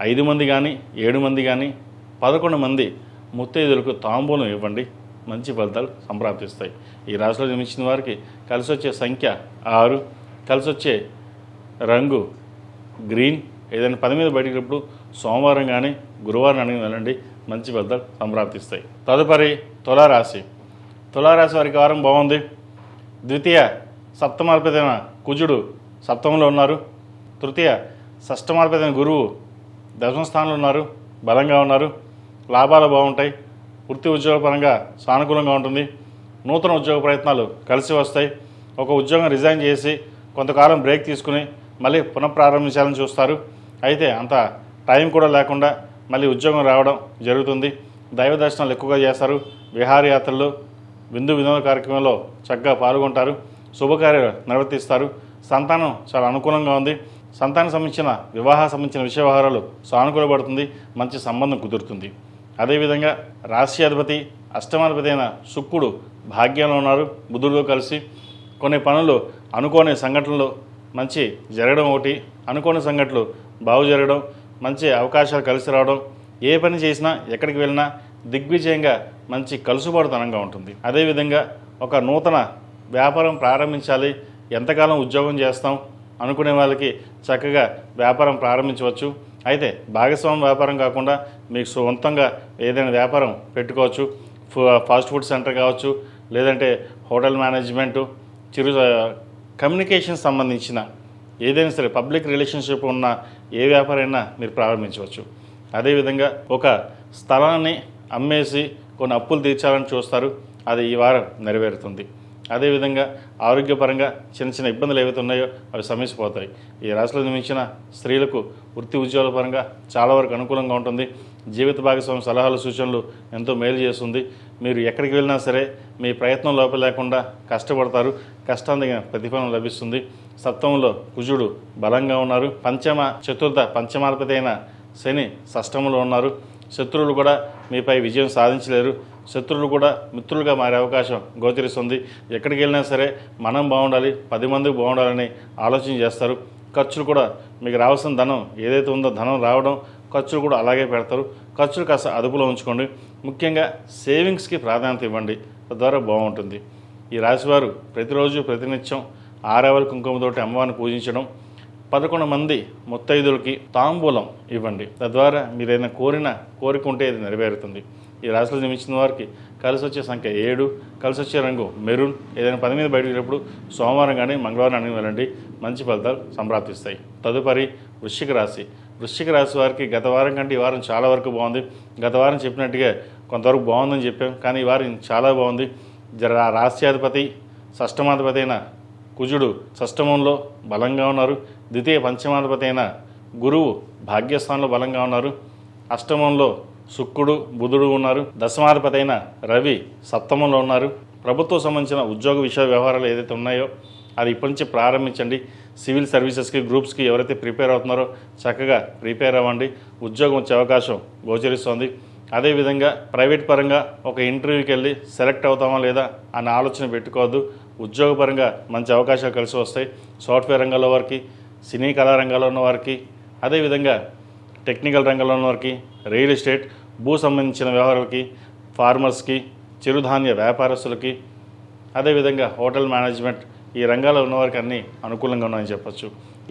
5 మంది కానీ 7 మంది కానీ 11 మంది ముత్తైదులకు తాంబూలం ఇవ్వండి, మంచి ఫలితాలు సంప్రాప్తిస్తాయి. ఈ రాశిలో జన్మించిన వారికి కలిసి వచ్చే సంఖ్య 6, కలిసి వచ్చే రంగు గ్రీన్. ఏదైనా పని మీద బయటప్పుడు సోమవారం కానీ గురువారం అడిగి వెళ్ళండి, మంచి ఫలితాలు సంప్రాప్తిస్తాయి. తదుపరి తులారాశి. తులారాశి వారికి వారం బాగుంది. ద్వితీయ సప్తమాధిపతి అయిన కుజుడు సప్తమంలో ఉన్నారు. తృతీయ షష్టమాధిపతి అయిన గురువు దశమ స్థానంలో ఉన్నారు, బలంగా ఉన్నారు. లాభాలు బాగుంటాయి. వృత్తి ఉద్యోగ పరంగా సానుకూలంగా ఉంటుంది. నూతన ఉద్యోగ ప్రయత్నాలు కలిసి వస్తాయి. ఒక ఉద్యోగం రిజైన్ చేసి కొంతకాలం బ్రేక్ తీసుకుని మళ్ళీ పునఃప్రారంభించాలని చూస్తారు. అయితే అంత టైం కూడా లేకుండా మళ్ళీ ఉద్యోగం రావడం జరుగుతుంది. దైవ దర్శనాలు ఎక్కువగా చేస్తారు. విహారయాత్రలు, విందు వినోద కార్యక్రమంలో చక్కగా పాల్గొంటారు. శుభకార్యాలు నిర్వర్తిస్తారు. సంతానం చాలా అనుకూలంగా ఉంది. సంతానం సంబంధించిన వివాహ సంబంధించిన విషయ వ్యవహారాలు సానుకూలపడుతుంది. మంచి సంబంధం కుదురుతుంది. అదేవిధంగా రాశ్యాధిపతి అష్టమాధిపతి అయిన శుక్రుడు భాగ్యంలో ఉన్నారు బుధుడితో కలిసి. కొన్ని పనులు అనుకోని సంఘటనలు మంచి జరగడం ఒకటి, అనుకోని సంఘటనలు బాగు జరగడం, మంచి అవకాశాలు కలిసి రావడం, ఏ పని చేసినా ఎక్కడికి వెళ్ళినా దిగ్విజయంగా మంచి కలుసుబాటుతనంగా ఉంటుంది. అదేవిధంగా ఒక నూతన వ్యాపారం ప్రారంభించాలి, ఎంతకాలం ఉద్యోగం చేస్తాం అనుకునే వాళ్ళకి చక్కగా వ్యాపారం ప్రారంభించవచ్చు. అయితే భాగస్వామ్య వ్యాపారం కాకుండా మీకు సొంతంగా ఏదైనా వ్యాపారం పెట్టుకోవచ్చు. ఫాస్ట్ ఫుడ్ సెంటర్ కావచ్చు, లేదంటే హోటల్ మేనేజ్మెంటు, కమ్యూనికేషన్ సంబంధించిన ఏదైనా సరే పబ్లిక్ రిలేషన్షిప్ ఉన్న ఏ వ్యాపారైనా మీరు ప్రారంభించవచ్చు. అదేవిధంగా ఒక స్థలాన్ని అమ్మేసి కొన్ని అప్పులు తీర్చాలని చూస్తారు. అది ఈ వారం నెరవేరుతుంది. అదేవిధంగా ఆరోగ్యపరంగా చిన్న చిన్న ఇబ్బందులు ఏవైతే ఉన్నాయో అవి సమస్యపోతాయి. ఈ రాశిలో జన్మించిన స్త్రీలకు వృత్తి ఉద్యోగాల పరంగా చాలా వరకు అనుకూలంగా ఉంటుంది. జీవిత భాగస్వామి సలహాలు సూచనలు ఎంతో మేలు చేస్తుంది. మీరు ఎక్కడికి వెళ్ళినా సరే మీ ప్రయత్నం లోపం లేకుండా కష్టపడతారు. కష్టానికి ప్రతిఫలం లభిస్తుంది. సప్తమంలో కుజుడు బలంగా ఉన్నారు. చతుర్థ పంచమాధిపతి అయిన శని షష్టమంలో ఉన్నారు. శత్రువులు కూడా మీపై విజయం సాధించలేరు. శత్రువులు కూడా మిత్రులుగా మారే అవకాశం గోచరిస్తుంది. ఎక్కడికి వెళ్ళినా సరే మనం బాగుండాలి, 10 మందికి బాగుండాలని ఆలోచన చేస్తారు. ఖర్చులు కూడా మీకు రావాల్సిన ధనం ఏదైతే ఉందో ధనం రావడం, ఖర్చులు కూడా అలాగే పెడతారు. ఖర్చులు కాస్త అదుపులో ఉంచుకోండి. ముఖ్యంగా సేవింగ్స్కి ప్రాధాన్యత ఇవ్వండి, తద్వారా బాగుంటుంది. ఈ రాశివారు ప్రతిరోజు ప్రతినిత్యం ఆరవల కుంకుమతోటి అమ్మవారిని పూజించడం, 11 మంది ముత్తైదులకి తాంబూలం ఇవ్వండి. తద్వారా మీరు ఏదైనా కోరిక ఉంటే ఇది నెరవేరుతుంది. ఈ రాశిలో జన్మించిన వారికి కలిసి వచ్చే సంఖ్య 7, కలిసి వచ్చే రంగు మెరూన్. ఏదైనా పని మీద బయటకు వెళ్ళినప్పుడు సోమవారం కానీ మంగళవారం అని వెళ్ళండి, మంచి ఫలితాలు సంప్రాప్తిస్తాయి. తదుపరి వృశ్చిక రాశి. వృశ్చిక రాశి వారికి గత వారం కంటే ఈ వారం చాలా వరకు బాగుంది. గత వారం చెప్పినట్టుగా కొంతవరకు బాగుందని చెప్పాం, కానీ ఈ వారం చాలా బాగుంది. రాశ్యాధిపతి షష్టమాధిపతి అయిన కుజుడు షష్టమంలో బలంగా ఉన్నారు. ద్వితీయ పంచమాధిపతి అయిన గురువు భాగ్యస్థానంలో బలంగా ఉన్నారు. అష్టమంలో శుక్రుడు బుధుడు ఉన్నారు. దశమాధిపతి అయిన రవి సప్తమంలో ఉన్నారు. ప్రభుత్వం సంబంధించిన ఉద్యోగ విషయ వ్యవహారాలు ఏదైతే ఉన్నాయో అది ఇప్పటి నుంచి ప్రారంభించండి. సివిల్ సర్వీసెస్కి గ్రూప్స్కి ఎవరైతే ప్రిపేర్ అవుతున్నారో చక్కగా ప్రిపేర్ అవ్వండి. ఉద్యోగం వచ్చే అవకాశం గోచరిస్తోంది. అదేవిధంగా ప్రైవేట్ పరంగా ఒక ఇంటర్వ్యూకి వెళ్ళి సెలెక్ట్ అవుతామా లేదా అన్న ఆలోచన పెట్టుకోవద్దు. ఉద్యోగపరంగా మంచి అవకాశాలు కలిసి వస్తాయి. సాఫ్ట్వేర్ రంగంలో వారికి, సినీ కళా రంగంలో ఉన్న వారికి, అదేవిధంగా టెక్నికల్ రంగంలో ఉన్న వారికి, రియల్ ఎస్టేట్, భూ సంబంధించిన వ్యవహారాలకి, ఫార్మర్స్కి, చిరుధాన్య వ్యాపారస్తులకి, అదేవిధంగా హోటల్ మేనేజ్మెంట్ ఈ రంగాల్లో ఉన్నవారికి అన్నీ అనుకూలంగా ఉన్నాయని చెప్పచ్చు.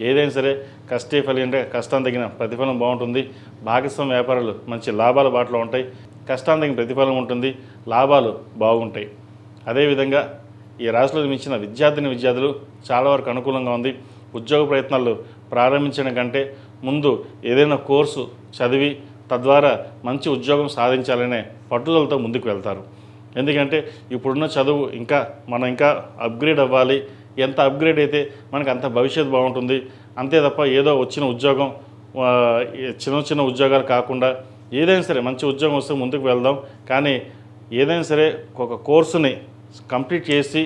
ఏదైనా సరే కష్టే ఫలి అంటే కష్టం తగిన ప్రతిఫలం బాగుంటుంది. భాగస్వామ్య వ్యాపారాలు మంచి లాభాల బాటలో ఉంటాయి. కష్టానికి తగిన ప్రతిఫలం ఉంటుంది, లాభాలు బాగుంటాయి. అదేవిధంగా ఈ రాశిలో జన్మించిన విద్యార్థులు చాలా వరకు అనుకూలంగా ఉంది. ఉద్యోగ ప్రయత్నాలు ప్రారంభించడం కంటే ముందు ఏదైనా కోర్సు చదివి తద్వారా మంచి ఉద్యోగం సాధించాలనే పట్టుదలతో ముందుకు వెళ్తారు. ఎందుకంటే ఇప్పుడున్న చదువు మనం ఇంకా అప్గ్రేడ్ అవ్వాలి. ఎంత అప్గ్రేడ్ అయితే మనకు అంత భవిష్యత్తు బాగుంటుంది. అంతే తప్ప ఏదో వచ్చిన ఉద్యోగం చిన్న ఉద్యోగాలు కాకుండా ఏదైనా సరే మంచి ఉద్యోగం వస్తే ముందుకు వెళ్దాం. కానీ ఏదైనా సరే ఒక కోర్సుని కంప్లీట్ చేసి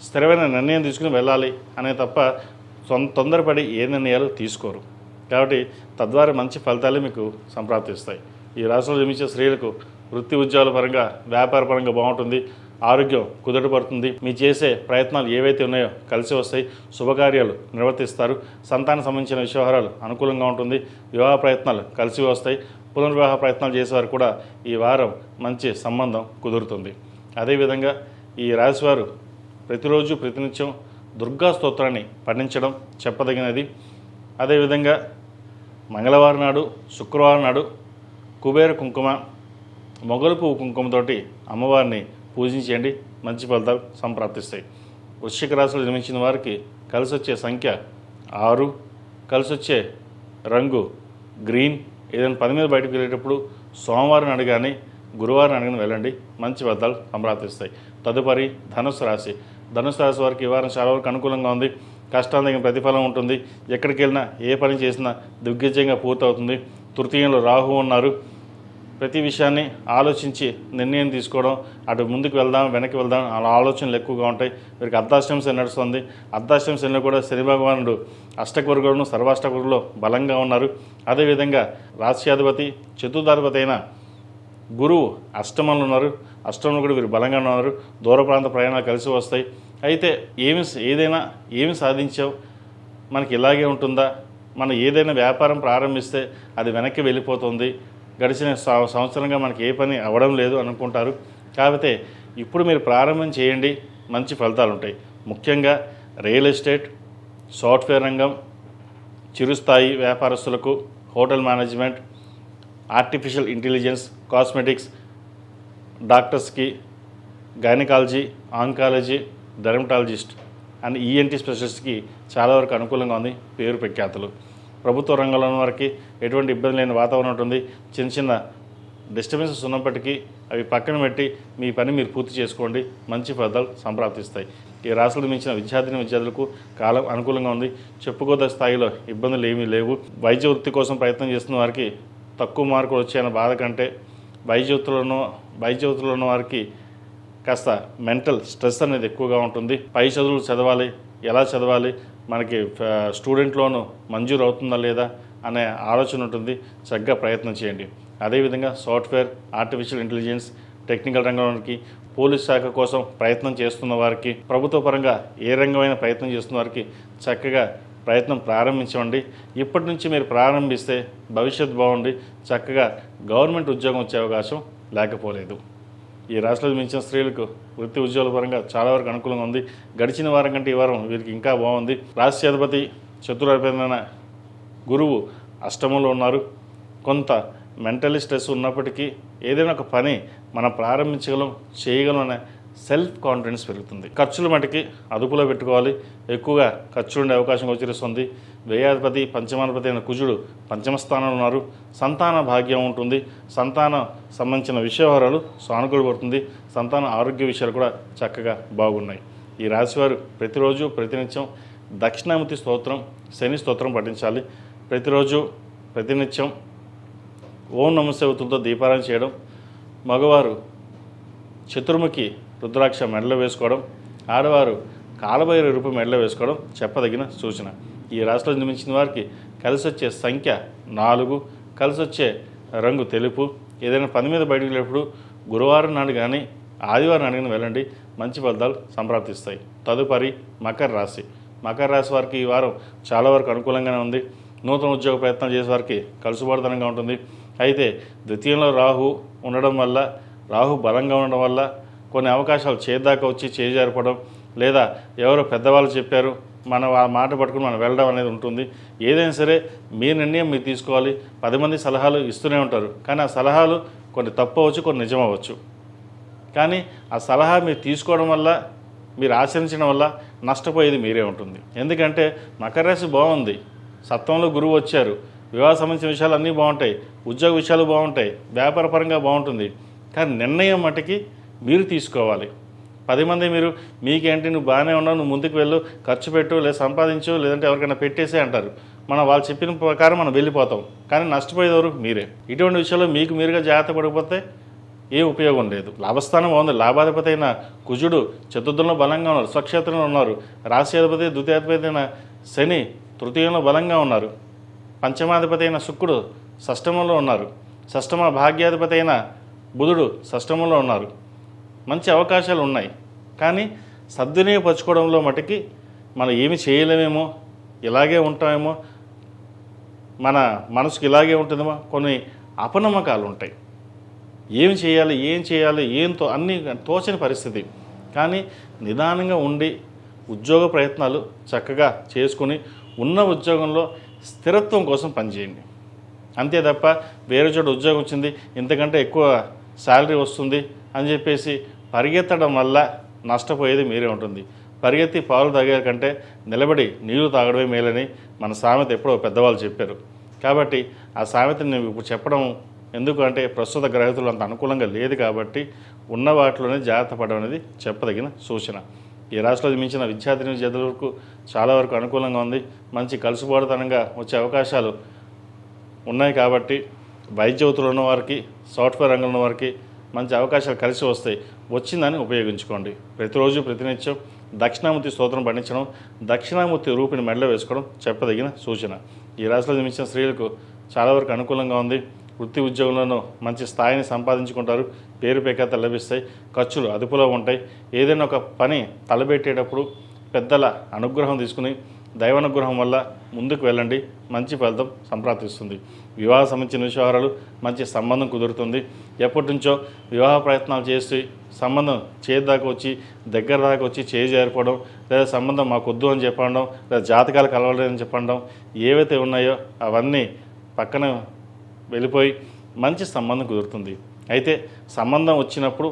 స్థిరమైన నిర్ణయం తీసుకుని వెళ్ళాలి అనే తప్ప తొందరపడి ఏ నిర్ణయాలు తీసుకోరు. కాబట్టి తద్వారా మంచి ఫలితాలే మీకు సంప్రాప్తిస్తాయి. ఈ రాశిలో జన్మించే స్త్రీలకు వృత్తి ఉద్యోగాల పరంగా, వ్యాపార పరంగా బాగుంటుంది. ఆరోగ్యం కుదుటపడుతుంది. మీ చేసే ప్రయత్నాలు ఏవైతే ఉన్నాయో కలిసి వస్తాయి. శుభకార్యాలు నిర్వర్తిస్తారు. సంతానం సంబంధించిన వ్యవహారాలు అనుకూలంగా ఉంటుంది. వివాహ ప్రయత్నాలు కలిసి వస్తాయి. పునర్వివాహ ప్రయత్నాలు చేసేవారు కూడా ఈ వారం మంచి సంబంధం కుదురుతుంది. అదేవిధంగా ఈ రాశివారు ప్రతిరోజు ప్రతినిత్యం దుర్గా స్తోత్రాన్ని పఠించడం చెప్పదగినది. అదేవిధంగా మంగళవారం నాడు, శుక్రవారం నాడు కుబేర కుంకుమ, మొగలు పువ్వు కుంకుమతోటి అమ్మవారిని పూజించండి, మంచి ఫలితాలు సంప్రాప్తిస్తాయి. వృశ్చిక రాశిలో జన్మించిన వారికి కలిసి వచ్చే సంఖ్య 6, కలిసి వచ్చే రంగు గ్రీన్. ఏదైనా పని మీద బయటకు వెళ్ళేటప్పుడు సోమవారం అడగాని, గురువారం అడగని వెళ్ళండి, మంచి ఫలితాలు సంప్రాప్తిస్తాయి. తదుపరి ధనుసు రాశి. ధనుసు రాశి వారికి ఈ వారం చాలా వరకు అనుకూలంగా ఉంది. కష్టానికి తగిన ప్రతిఫలం ఉంటుంది. ఎక్కడికి వెళ్ళినా ఏ పని చేసినా దిగ్విజయంగా పూర్తవుతుంది. తృతీయంలో రాహు ఉన్నారు. ప్రతి విషయాన్ని ఆలోచించి నిర్ణయం తీసుకోవడం, అటు ముందుకు వెళ్దాం వెనక్కి వెళ్దాం అలా ఆలోచనలు ఎక్కువగా ఉంటాయి. వీరికి అర్ధాష్టమ శని నడుస్తుంది. అర్ధాష్టమ శనిలో కూడా శని భగవానుడు అష్టకవర్గంలో సర్వాష్టకవర్గంలో బలంగా ఉన్నారు. అదేవిధంగా రాశ్యాధిపతి చతుర్థాధిపతి అయిన గురువు అష్టమంలో ఉన్నారు. అష్టమంలో కూడా వీరు బలంగా ఉన్నారు. దూర ప్రాంత ప్రయాణాలు కలిసి వస్తాయి. అయితే ఏమి సాధించావు, మనకి ఇలాగే ఉంటుందా, మనం ఏదైనా వ్యాపారం ప్రారంభిస్తే అది వెనక్కి వెళ్ళిపోతుంది, గడిచిన సంవత్సరంగా మనకి ఏ పని అవ్వడం లేదు అనుకుంటారు. కాకపోతే ఇప్పుడు మీరు ప్రారంభం చేయండి, మంచి ఫలితాలు ఉంటాయి. ముఖ్యంగా రియల్ ఎస్టేట్, సాఫ్ట్వేర్ రంగం, చిరుస్థాయి వ్యాపారస్తులకు, hotel management, artificial intelligence, cosmetics, డాక్టర్స్కి, gynaecology, oncology, dermatologist and ENT స్పెషలిస్ట్కి చాలా వరకు అనుకూలంగా ఉంది. పేరు ప్రఖ్యాతులు. ప్రభుత్వ రంగంలో ఉన్న వారికి ఎటువంటి ఇబ్బంది లేని వాతావరణం ఉంటుంది. చిన్న చిన్న డిస్టర్బెన్సెస్ ఉన్నప్పటికీ అవి పక్కన పెట్టి మీ పని మీరు పూర్తి చేసుకోండి, మంచి ఫలితాలు సంప్రాప్తిస్తాయి. ఈ రాశులు మించిన విద్యార్థులకు కాలం అనుకూలంగా ఉంది. చెప్పుకోదగ్గ స్థాయిలో ఇబ్బందులు ఏమీ లేవు. వైద్య వృత్తి కోసం ప్రయత్నం చేస్తున్న వారికి తక్కువ మార్కులు వచ్చాయన్న బాధ కంటే వైద్య వృత్తిలో ఉన్న వారికి కాస్త మెంటల్ స్ట్రెస్ అనేది ఎక్కువగా ఉంటుంది. పై చదువులు చదవాలి, ఎలా చదవాలి, మనకి స్టూడెంట్ లోను మంజూరు అవుతుందా లేదా అనే ఆలోచన ఉంటుంది. చక్కగా ప్రయత్నం చేయండి. అదేవిధంగా సాఫ్ట్వేర్, ఆర్టిఫిషియల్ ఇంటెలిజెన్స్, టెక్నికల్ రంగంలోకి, పోలీస్ శాఖ కోసం ప్రయత్నం చేస్తున్న వారికి, ప్రభుత్వ పరంగా ఏ రంగమైన ప్రయత్నం చేస్తున్న వారికి చక్కగా ప్రయత్నం ప్రారంభించండి. ఇప్పటి నుంచి మీరు ప్రారంభిస్తే భవిష్యత్తు బాగుండి చక్కగా గవర్నమెంట్ ఉద్యోగం వచ్చే అవకాశం లేకపోలేదు. ఈ రాశిలో మించిన స్త్రీలకు వృత్తి ఉద్యోగాల పరంగా చాలా వరకు అనుకూలంగా ఉంది. గడిచిన వారం కంటే ఈ వారం వీరికి ఇంకా బాగుంది. రాశి అధిపతి చతురాధిపతి గురువు అష్టమంలో ఉన్నారు. కొంత మెంటలీ స్ట్రెస్ ఉన్నప్పటికీ ఏదైనా ఒక పని మనం ప్రారంభించగలం, చేయగలం అనే సెల్ఫ్ కాన్ఫిడెన్స్ పెరుగుతుంది. ఖర్చుల మటుకి అదుపులో పెట్టుకోవాలి. ఎక్కువగా ఖర్చు ఉండే అవకాశం గోచరిస్తుంది. వ్యయాధిపతి పంచమాధిపతి అయిన కుజుడు పంచమ స్థానంలో ఉన్నారు. సంతాన భాగ్యం ఉంటుంది. సంతానం సంబంధించిన విషయవరాలు సానుకూలపడుతుంది. సంతాన ఆరోగ్య విషయాలు కూడా చక్కగా బాగున్నాయి. ఈ రాశివారు ప్రతిరోజు ప్రతినిత్యం దక్షిణామూర్తి స్తోత్రం, శని స్తోత్రం పఠించాలి. ప్రతిరోజు ప్రతినిత్యం ఓం నమస్తేవతులతో దీపారాయణ చేయడం, మగవారు చతుర్ముఖి రుద్రాక్ష మెడలో వేసుకోవడం, ఆడవారు కాలభైరవ రూపం మెడలో వేసుకోవడం చెప్పదగిన సూచన. ఈ రాశిలో జన్మించిన వారికి కలిసి వచ్చే సంఖ్య 4, కలిసి వచ్చే రంగు తెలుపు. ఏదైనా పని మీద బయటకు వెళ్ళేప్పుడు గురువారం నాడు కానీ ఆదివారం నాడు కానీ వెళ్ళండి, మంచి ఫలితాలు సంప్రాప్తిస్తాయి. తదుపరి మకర రాశి. మకర రాశి వారికి ఈ వారం చాలా వరకు అనుకూలంగానే ఉంది. నూతన ఉద్యోగ ప్రయత్నాలు చేసే వారికి కలుసుబాటుతనంగా ఉంటుంది. అయితే ద్వితీయంలో రాహు ఉండడం వల్ల, రాహు బలంగా ఉండడం వల్ల కొన్ని అవకాశాలు చేదాకా వచ్చి చేజారిపడం, లేదా ఎవరో పెద్దవాళ్ళు చెప్పారు మన మాట పట్టుకుని మనం వెళ్ళడం అనేది ఉంటుంది. ఏదైనా సరే మీ నిర్ణయం మీరు తీసుకోవాలి. 10 మంది సలహాలు ఇస్తూనే ఉంటారు, కానీ ఆ సలహాలు కొన్ని తప్పు అవ్వచ్చు, కొన్ని నిజం అవ్వచ్చు. కానీ ఆ సలహా మీరు తీసుకోవడం వల్ల, మీరు ఆచరించడం వల్ల నష్టపోయేది మీరే ఉంటుంది. ఎందుకంటే మకర రాశి బాగుంది, సప్తమంలో గురువు వచ్చారు, వివాహ సంబంధించిన విషయాలు అన్నీ బాగుంటాయి, ఉద్యోగ విషయాలు బాగుంటాయి, వ్యాపార పరంగా బాగుంటుంది. కానీ నిర్ణయం మటుకి మీరు తీసుకోవాలి. 10 మంది మీరు మీకేంటి నువ్వు బాగానే ఉన్నావు, నువ్వు ముందుకు వెళ్ళు, ఖర్చు పెట్టు, లేదా సంపాదించు, లేదంటే ఎవరికైనా పెట్టేసే అంటారు. వాళ్ళు చెప్పిన ప్రకారం మనం వెళ్ళిపోతాం, కానీ నష్టపోయేవారు మీరే. ఇటువంటి విషయాల్లో మీకు మీరుగా జాగ్రత్త పడిపోతే ఏ ఉపయోగం లేదు. లాభస్థానం బాగుంది. లాభాధిపతి అయిన కుజుడు చతుర్థంలో బలంగా ఉన్నారు, స్వక్షేత్రంలో ఉన్నారు. రాశ్యాధిపతి ద్వితీయాధిపతి అయిన శని తృతీయంలో బలంగా ఉన్నారు. పంచమాధిపతి అయిన శుక్రుడు షష్టమంలో ఉన్నారు. షష్టమ భాగ్యాధిపతి అయిన బుధుడు షష్టమంలో ఉన్నారు. మంచి అవకాశాలు ఉన్నాయి, కానీ సద్వినియోగపరచుకోవడంలో మటుకి మనం ఏమి చేయలేమేమో, ఇలాగే ఉంటామేమో, మన మనసుకు ఇలాగే ఉంటుందేమో, కొన్ని అపనమ్మకాలు ఉంటాయి. ఏం చేయాలి అన్నీ తోచని పరిస్థితి. కానీ నిదానంగా ఉండి ఉద్యోగ ప్రయత్నాలు చక్కగా చేసుకుని ఉన్న ఉద్యోగంలో స్థిరత్వం కోసం పనిచేయండి. అంతే తప్ప వేరే చోట ఉద్యోగం వచ్చింది, ఇంతకంటే ఎక్కువ శాలరీ వస్తుంది అని చెప్పేసి పరిగెత్తడం వల్ల నష్టపోయేది మీరే ఉంటుంది. పరిగెత్తి పాలు తాగే కంటే నిలబడి నీళ్లు తాగడమే మేలని మన సామెత ఎప్పుడో పెద్దవాళ్ళు చెప్పారు. కాబట్టి ఆ సామెతని నేను ఇప్పుడు చెప్పడం ఎందుకు అంటే ప్రస్తుత గ్రహతులు అంత అనుకూలంగా లేదు కాబట్టి ఉన్న వాటిలోనే జాగ్రత్త పడడం అనేది చెప్పదగిన సూచన. ఈ రాశిలో మించిన విద్యార్థులకు చాలా వరకు అనుకూలంగా ఉంది. మంచి కలుసుబాటుతనంగా వచ్చే అవకాశాలు ఉన్నాయి కాబట్టి వైద్యవతులు ఉన్నవారికి, సాఫ్ట్వేర్ రంగంలో ఉన్న వారికి మంచి అవకాశాలు కలిసి వస్తాయి. వచ్చిందని ఉపయోగించుకోండి. ప్రతిరోజు ప్రతినిత్యం దక్షిణామూర్తి స్తోత్రం పఠించడం, దక్షిణామూర్తి రూపిని మెడలో వేసుకోవడం చెప్పదగిన సూచన. ఈ రాశిలో జన్మించిన స్త్రీలకు చాలా వరకు అనుకూలంగా ఉంది. వృత్తి ఉద్యోగంలోనూ మంచి స్థాయిని సంపాదించుకుంటారు. పేరు ప్రఖ్యాతలు లభిస్తాయి. ఖర్చులు అదుపులో ఉంటాయి. ఏదైనా ఒక పని తలబెట్టేటప్పుడు పెద్దల అనుగ్రహం తీసుకుని దైవానుగ్రహం వల్ల ముందుకు వెళ్ళండి, మంచి ఫలితం సంప్రాప్తిస్తుంది. వివాహ సంబంధించిన విషయాలు మంచి సంబంధం కుదురుతుంది. ఎప్పటి నుంచో వివాహ ప్రయత్నాలు చేసి సంబంధం చేద్దాకా వచ్చి దగ్గర దాకా వచ్చి చేరిపోవడం, లేదా సంబంధం మాకు వద్దు అని చెప్పడం, లేదా జాతకాలు కలవలేదని చెప్పడం, ఏవైతే ఉన్నాయో అవన్నీ పక్కన వెళ్ళిపోయి మంచి సంబంధం కుదురుతుంది. అయితే సంబంధం వచ్చినప్పుడు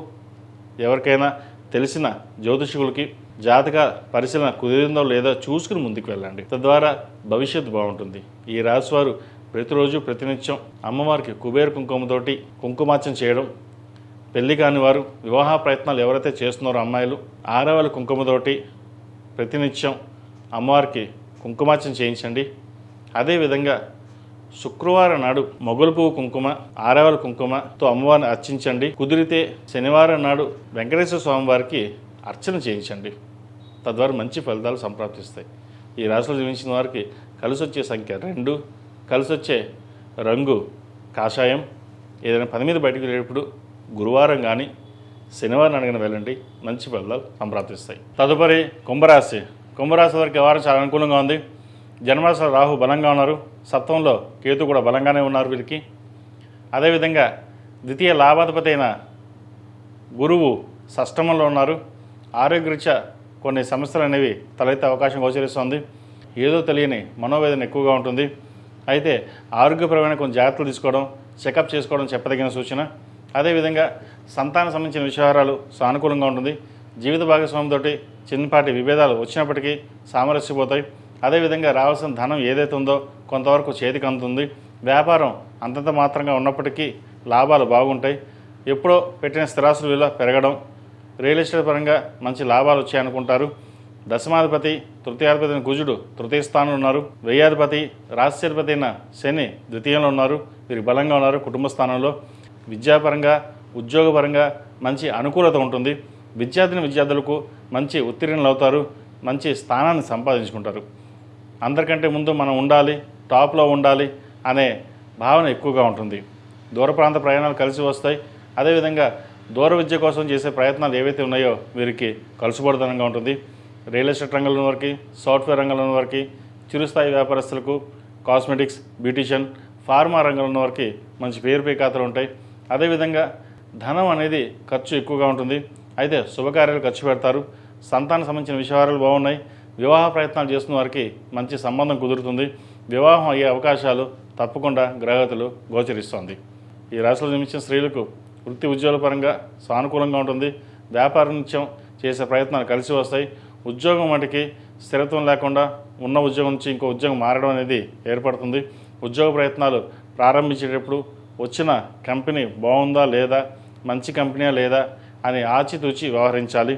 ఎవరికైనా తెలిసిన జ్యోతిషకులకి జాతక పరిశీలన కుదిరిందో లేదో చూసుకుని ముందుకు వెళ్ళండి. తద్వారా భవిష్యత్తు బాగుంటుంది. ఈ రాశివారు ప్రతిరోజు ప్రతినిత్యం అమ్మవారికి కుబేర కుంకుమతోటి కుంకుమార్చన చేయడం, పెళ్లి కాని వారు వివాహ ప్రయత్నాలు ఎవరైతే చేస్తున్నారో అమ్మాయిలు ఆడవాళ్ళ కుంకుమతోటి ప్రతినిత్యం అమ్మవారికి కుంకుమార్చన చేయించండి. అదేవిధంగా శుక్రవారం నాడు మొగలు పువ్వు కుంకుమ, ఆరవల కుంకుమతో అమ్మవారిని అర్చించండి. కుదిరితే శనివారం నాడు వెంకటేశ్వర స్వామి వారికి అర్చన చేయించండి. తద్వారా మంచి ఫలితాలు సంప్రాప్తిస్తాయి. ఈ రాశిలో జన్మించిన వారికి కలిసి వచ్చే సంఖ్య 2, కలిసి వచ్చే రంగు కాషాయం. ఏదైనా పని మీద బయటకు వెళ్ళేటప్పుడు గురువారం కానీ శనివారం అడిగిన వెళ్ళండి, మంచి ఫలితాలు సంప్రాప్తిస్తాయి. తదుపరి కుంభరాశి. కుంభరాశి వారికి వారం చాలా అనుకూలంగా ఉంది. జన్మరాశిలో రాహు బలంగా ఉన్నారు, సప్తమంలో కేతు కూడా బలంగానే ఉన్నారు వీరికి. అదేవిధంగా ద్వితీయ లాభాధిపతి అయిన గురువు షష్టమంలో ఉన్నారు. ఆరోగ్యరీత్యా కొన్ని సమస్యలు అనేవి తలెత్తే అవకాశం గోచరిస్తుంది. ఏదో తెలియని మనోవేదన ఎక్కువగా ఉంటుంది. అయితే ఆరోగ్యపరమైన కొన్ని జాగ్రత్తలు తీసుకోవడం, చెకప్ చేసుకోవడం చెప్పదగిన సూచన. అదేవిధంగా సంతానం సంబంధించిన విషయాలు సానుకూలంగా ఉంటుంది. జీవిత భాగస్వామితో చిన్నపాటి విభేదాలు వచ్చినప్పటికీ సామరస్యపోతాయి. అదేవిధంగా రావాల్సిన ధనం ఏదైతే ఉందో కొంతవరకు చేతికి అందుతుంది. వ్యాపారం అంతంత మాత్రంగా ఉన్నప్పటికీ లాభాలు బాగుంటాయి. ఎప్పుడో పెట్టిన స్థిరాస్తుల విలువ పెరగడం, రియల్ ఎస్టేట్ పరంగా మంచి లాభాలు వచ్చాయనుకుంటారు. దశమాధిపతి తృతీయాధిపతి అయిన కుజుడు తృతీయ స్థానంలో ఉన్నారు. వ్యయాధిపతి రాష్ట్రాధిపతి అయిన శని ద్వితీయంలో ఉన్నారు. వీరు బలంగా ఉన్నారు కుటుంబ స్థానంలో. విద్యాపరంగా ఉద్యోగపరంగా మంచి అనుకూలత ఉంటుంది. విద్యార్థులకు మంచి ఉత్తీర్ణులు అవుతారు. మంచి స్థానాన్ని సంపాదించుకుంటారు. అందరికంటే ముందు మనం ఉండాలి, టాప్లో ఉండాలి అనే భావన ఎక్కువగా ఉంటుంది. దూర ప్రాంత ప్రయాణాలు కలిసి వస్తాయి. అదేవిధంగా దూర విద్య కోసం చేసే ప్రయత్నాలు ఏవైతే ఉన్నాయో వీరికి కలుసుబడతనంగా ఉంటుంది. రియల్ ఎస్టేట్ రంగంలో వారికి, సాఫ్ట్వేర్ రంగంలో వారికి, చిరుస్థాయి వ్యాపారస్తులకు, కాస్మెటిక్స్, బ్యూటిషియన్, ఫార్మా రంగంలో వారికి మంచి పేరు ఖాతాలు ఉంటాయి. అదేవిధంగా ధనం అనేది ఖర్చు ఎక్కువగా ఉంటుంది. అయితే శుభకార్యాలు ఖర్చు పెడతారు. సంతానం సంబంధించిన విషయాలు బాగున్నాయి. వివాహ ప్రయత్నాలు చేస్తున్న వారికి మంచి సంబంధం కుదురుతుంది. వివాహం అయ్యే అవకాశాలు తప్పకుండా గ్రహగతులు గోచరిస్తోంది. ఈ రాశిలో జన్మించిన స్త్రీలకు వృత్తి ఉద్యోగాల పరంగా సానుకూలంగా ఉంటుంది. వ్యాపార నిత్యం చేసే ప్రయత్నాలు కలిసి వస్తాయి. ఉద్యోగం వాటికి స్థిరత్వం లేకుండా ఉన్న ఉద్యోగం నుంచి ఇంకో ఉద్యోగం మారడం అనేది ఏర్పడుతుంది. ఉద్యోగ ప్రయత్నాలు ప్రారంభించేటప్పుడు వచ్చిన కంపెనీ బాగుందా లేదా, మంచి కంపెనీ లేదా అని ఆచితూచి వ్యవహరించాలి.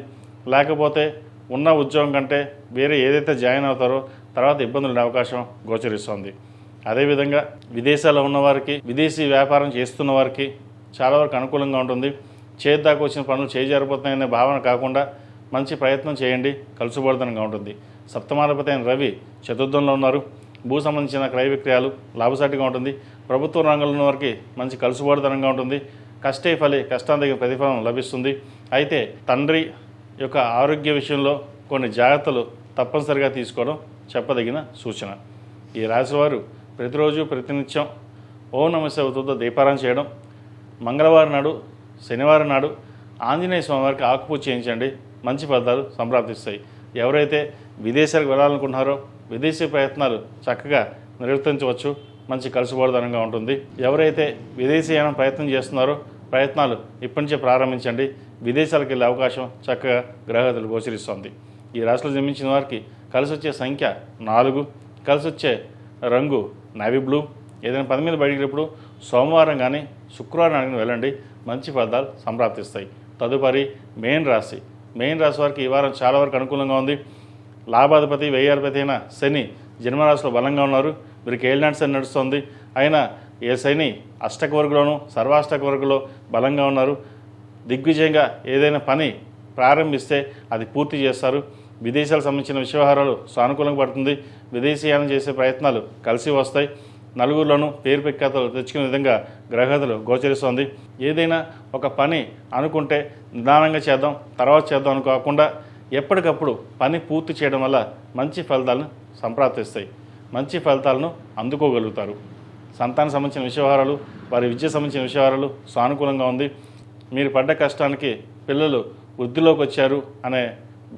లేకపోతే ఉన్న ఉద్యోగం కంటే వేరే ఏదైతే జాయిన్ అవుతారో తర్వాత ఇబ్బందులు అవకాశం గోచరిస్తోంది. అదేవిధంగా విదేశాల్లో ఉన్నవారికి, విదేశీ వ్యాపారం చేస్తున్న వారికి చాలా వరకు అనుకూలంగా ఉంటుంది. చేద్దాకా వచ్చిన పనులు చేజారిపోతున్నాయనే భావన కాకుండా మంచి ప్రయత్నం చేయండి, కలుసుబడతనంగా ఉంటుంది. సప్తమాధిపతి అయిన రవి చతుర్థంలో ఉన్నారు. భూ సంబంధించిన క్రయ విక్రయాలు లాభసాటిగా ఉంటుంది. ప్రభుత్వ రంగంలో ఉన్న వారికి మంచి కలుసుబడతనంగా ఉంటుంది. కష్టే ఫలి, కష్టానికి తగిన ప్రతిఫలం లభిస్తుంది. అయితే తండ్రి యొక్క ఆరోగ్య విషయంలో కొన్ని జాగ్రత్తలు తప్పనిసరిగా తీసుకోవడం చెప్పదగిన సూచన. ఈ రాశి వారు ప్రతిరోజు ప్రతినిత్యం ఓం నమః శివాయతో దీపారాధన చేయడం, మంగళవారం నాడు, శనివారం నాడు ఆంజనేయ స్వామి వారికి ఆకుపూజ చేయించండి, మంచి ఫలితాలు సంప్రాప్తిస్తాయి. ఎవరైతే విదేశాలకు వెళ్ళాలనుకుంటున్నారో విదేశీ ప్రయత్నాలు చక్కగా నిర్వర్తించవచ్చు, మంచి కలుసుబోధనంగా ఉంటుంది. ఎవరైతే విదేశీయానం ప్రయత్నం చేస్తున్నారో ప్రయత్నాలు ఇప్పటి నుంచే ప్రారంభించండి, విదేశాలకు వెళ్ళే అవకాశం చక్కగా గ్రహగతులు గోచరిస్తోంది. ఈ రాశిలో జన్మించిన వారికి కలిసి వచ్చే సంఖ్య 4, కలిసి వచ్చే రంగు నేవీ బ్లూ. ఏదైనా పని మీద బయటప్పుడు సోమవారం కానీ శుక్రవారం కానీ వెళ్ళండి, మంచి ఫలితాలు సంప్రాప్తిస్తాయి. తదుపరి మెయిన్ రాశి. మెయిన్ రాశి వారికి ఈ వారం చాలా వరకు అనుకూలంగా ఉంది. లాభాధిపతి వ్యయాధిపతి అయిన శని జన్మరాశిలో బలంగా ఉన్నారు. వీరికి ఏలినాటి శని నడుస్తుంది. అయినా ఏ శని అష్టక వర్గంలోనూ సర్వాష్టక వర్గంలో బలంగా ఉన్నారు. దిగ్విజయంగా ఏదైనా పని ప్రారంభిస్తే అది పూర్తి చేస్తారు. విదేశాలకు సంబంధించిన వ్యవహారాలు సానుకూలంగా పడుతుంది. విదేశీయానం చేసే ప్రయత్నాలు కలిసి వస్తాయి. నలుగురిలోనూ పేరు ప్రఖ్యాతలు తెచ్చుకునే విధంగా గ్రహగతులు గోచరిస్తోంది. ఏదైనా ఒక పని అనుకుంటే నిదానంగా చేద్దాం, తర్వాత చేద్దాం అనుకోకుండా ఎప్పటికప్పుడు పని పూర్తి చేయడం వల్ల మంచి ఫలితాలను సంప్రాప్తిస్తాయి, మంచి ఫలితాలను అందుకోగలుగుతారు. సంతానం సంబంధించిన విషయాలు, వారి విద్య సంబంధించిన విషయాలు సానుకూలంగా ఉంది. మీరు పడ్డ కష్టానికి పిల్లలు వృద్ధిలోకి వచ్చారు అనే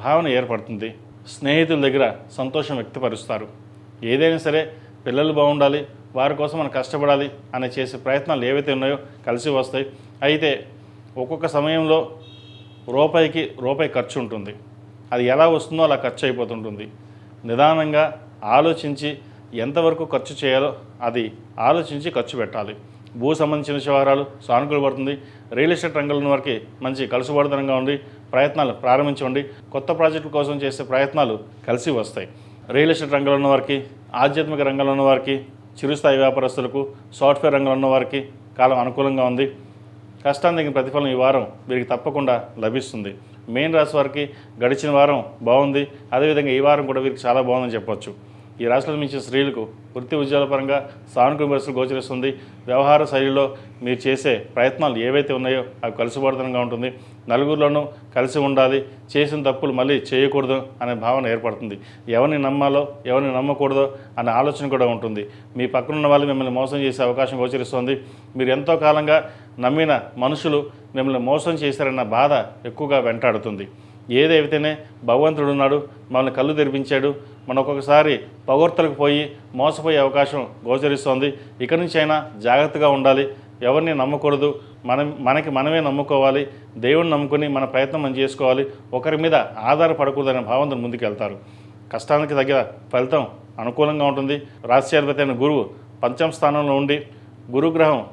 భావన ఏర్పడుతుంది. స్నేహితుల దగ్గర సంతోషం వ్యక్తపరుస్తారు. ఏదైనా సరే పిల్లలు బాగుండాలి, వారి కోసం మనం కష్టపడాలి అనే చేసే ప్రయత్నాలు ఏవైతే ఉన్నాయో కలిసి వస్తాయి. అయితే ఒక్కొక్క సమయంలో రూపాయికి రూపాయి ఖర్చు ఉంటుంది. అది ఎలా వస్తుందో అలా ఖర్చు అయిపోతుంటుంది. నిదానంగా ఆలోచించి ఎంతవరకు ఖర్చు చేయాలో అది ఆలోచించి ఖర్చు పెట్టాలి. భూ సంబంధించిన వ్యవహారాలు సానుకూల పడుతుంది. రియల్ ఎస్టేట్ రంగంలో వారికి మంచి కలుసుబడతనంగా ఉంది. ప్రయత్నాలు ప్రారంభించండి. కొత్త ప్రాజెక్టుల కోసం చేసే ప్రయత్నాలు కలిసి వస్తాయి. రియల్ ఎస్టేట్ రంగంలో ఉన్న వారికి, ఆధ్యాత్మిక రంగంలో ఉన్న వారికి, చిరుస్థాయి వ్యాపారస్తులకు, సాఫ్ట్వేర్ రంగంలో ఉన్న వారికి కాలం అనుకూలంగా ఉంది. కష్టానికి తగిన ప్రతిఫలం ఈ వారం వీరికి తప్పకుండా లభిస్తుంది. మెయిన్ రాశి వారికి గడిచిన వారం బాగుంది, అదేవిధంగా ఈ వారం కూడా వీరికి చాలా బాగుందని చెప్పవచ్చు. ఈ రాశిలో మించిన స్త్రీలకు వృత్తి ఉద్యోగాల పరంగా సానుకూల పరిస్థితులు గోచరిస్తుంది. వ్యవహార శైలిలో మీరు చేసే ప్రయత్నాలు ఏవైతే ఉన్నాయో అవి కలిసిపడుతనంగా ఉంటుంది. నలుగురిలోనూ కలిసి ఉండాలి, చేసిన తప్పులు మళ్ళీ చేయకూడదు అనే భావన ఏర్పడుతుంది. ఎవరిని నమ్మాలో ఎవరిని నమ్మకూడదో అనే ఆలోచన కూడా ఉంటుంది. మీ పక్కనున్న వాళ్ళు మిమ్మల్ని మోసం చేసే అవకాశం గోచరిస్తుంది. మీరు ఎంతో కాలంగా నమ్మిన మనుషులు మిమ్మల్ని మోసం చేశారన్న బాధ ఎక్కువగా వెంటాడుతుంది. ఏదైతేనే భగవంతుడు ఉన్నాడు, మనల్ని కళ్ళు తెరిపించాడు, మనం ఒక్కొక్కసారి పొగడ్తలకు పోయి మోసపోయే అవకాశం గోచరిస్తోంది. ఇక నుంచి అయినా జాగ్రత్తగా ఉండాలి, ఎవరిని నమ్మకూడదు, మనకి మనమే నమ్ముకోవాలి, దేవుడిని నమ్ముకుని మన ప్రయత్నం మనం చేసుకోవాలి, ఒకరి మీద ఆధారపడకూడదనే భావంతో ముందుకెళ్తారు. కష్టానికి తగ్గ ఫలితం అనుకూలంగా ఉంటుంది. రాశ్యాధిపతి అయిన గురువు పంచమ స్థానంలో ఉండి గురుగ్రహం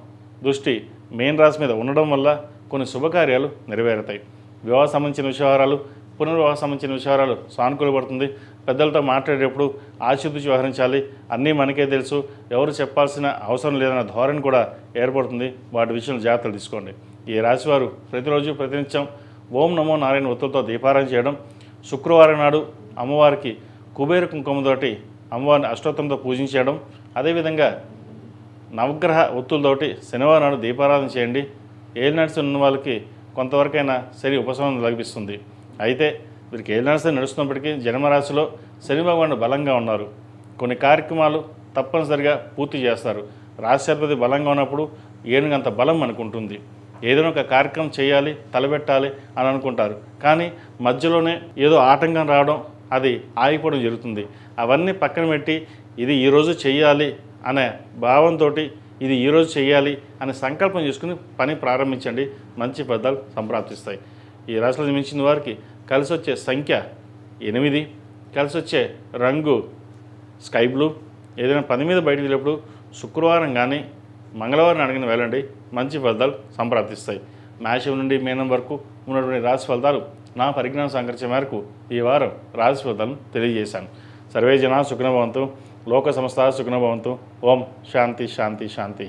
దృష్టి మెయిన్ రాశి మీద ఉండడం వల్ల కొన్ని శుభకార్యాలు నెరవేరుతాయి. వివాహ సంబంధించిన విషయాలు, పునర్వివాహ సంబంధించిన విషయాలు సానుకూలపడుతుంది. పెద్దలతో మాట్లాడేటప్పుడు ఆచితూచి వ్యవహరించాలి. అన్నీ మనకే తెలుసు, ఎవరు చెప్పాల్సిన అవసరం లేదన్న ధోరణి కూడా ఏర్పడుతుంది. వాటి విషయంలో జాగ్రత్తలు తీసుకోండి. ఈ రాశివారు ప్రతిరోజు ప్రతినిత్యం ఓం నమో నారాయణ ఒత్తులతో దీపారాయణ చేయడం, శుక్రవారం నాడు అమ్మవారికి కుబేర కుంకుమతోటి అమ్మవారిని అష్టోత్తరంతో పూజించడం, అదేవిధంగా నవగ్రహ ఒత్తులతోటి శనివారం నాడు దీపారాధన చేయండి. ఏలినాటి ఉన్న వాళ్ళకి కొంతవరకైనా శని ఉపశమనం లభిస్తుంది. అయితే వీరికి ఏలినాటి నడుస్తున్నప్పటికీ జన్మరాశిలో శని భగవానుడు బలంగా ఉన్నారు. కొన్ని కార్యక్రమాలు తప్పనిసరిగా పూర్తి చేస్తారు. రాశ్యాధిపతి బలంగా ఉన్నప్పుడు ఏనుగంత బలం అనుకుంటుంది. ఏదైనా ఒక కార్యక్రమం చేయాలి, తలపెట్టాలి అని అనుకుంటారు, కానీ మధ్యలోనే ఏదో ఆటంకం రావడం, అది ఆగిపోవడం జరుగుతుంది. అవన్నీ పక్కన పెట్టి ఇది ఈరోజు చెయ్యాలి అనే భావంతో ఇది ఈరోజు చేయాలి అనే సంకల్పం చేసుకుని పని ప్రారంభించండి. మంచి ఫలితాలు సంప్రాప్తిస్తాయి. ఈ రాశిలో జన్మించిన వారికి కలిసి వచ్చే సంఖ్య 8, కలిసి వచ్చే రంగు స్కై బ్లూ. ఏదైనా పని మీద బయటకు వెళ్ళినప్పుడు శుక్రవారం కానీ మంగళవారం అడిగిన వెళ్ళండి, మంచి ఫలితాలు సంప్రాప్తిస్తాయి. మేషం నుండి మీనం వరకు ఉన్నటువంటి రాశి ఫలితాలు నా పరిజ్ఞానం సంకరించే మేరకు ఈ వారం రాశి ఫలితాలను తెలియజేశాను. సర్వే జనా సుఖినో భవంతు, లోక సమస్తా సుఖినో భవంతు. ఓం శాంతి శాంతి శాంతి.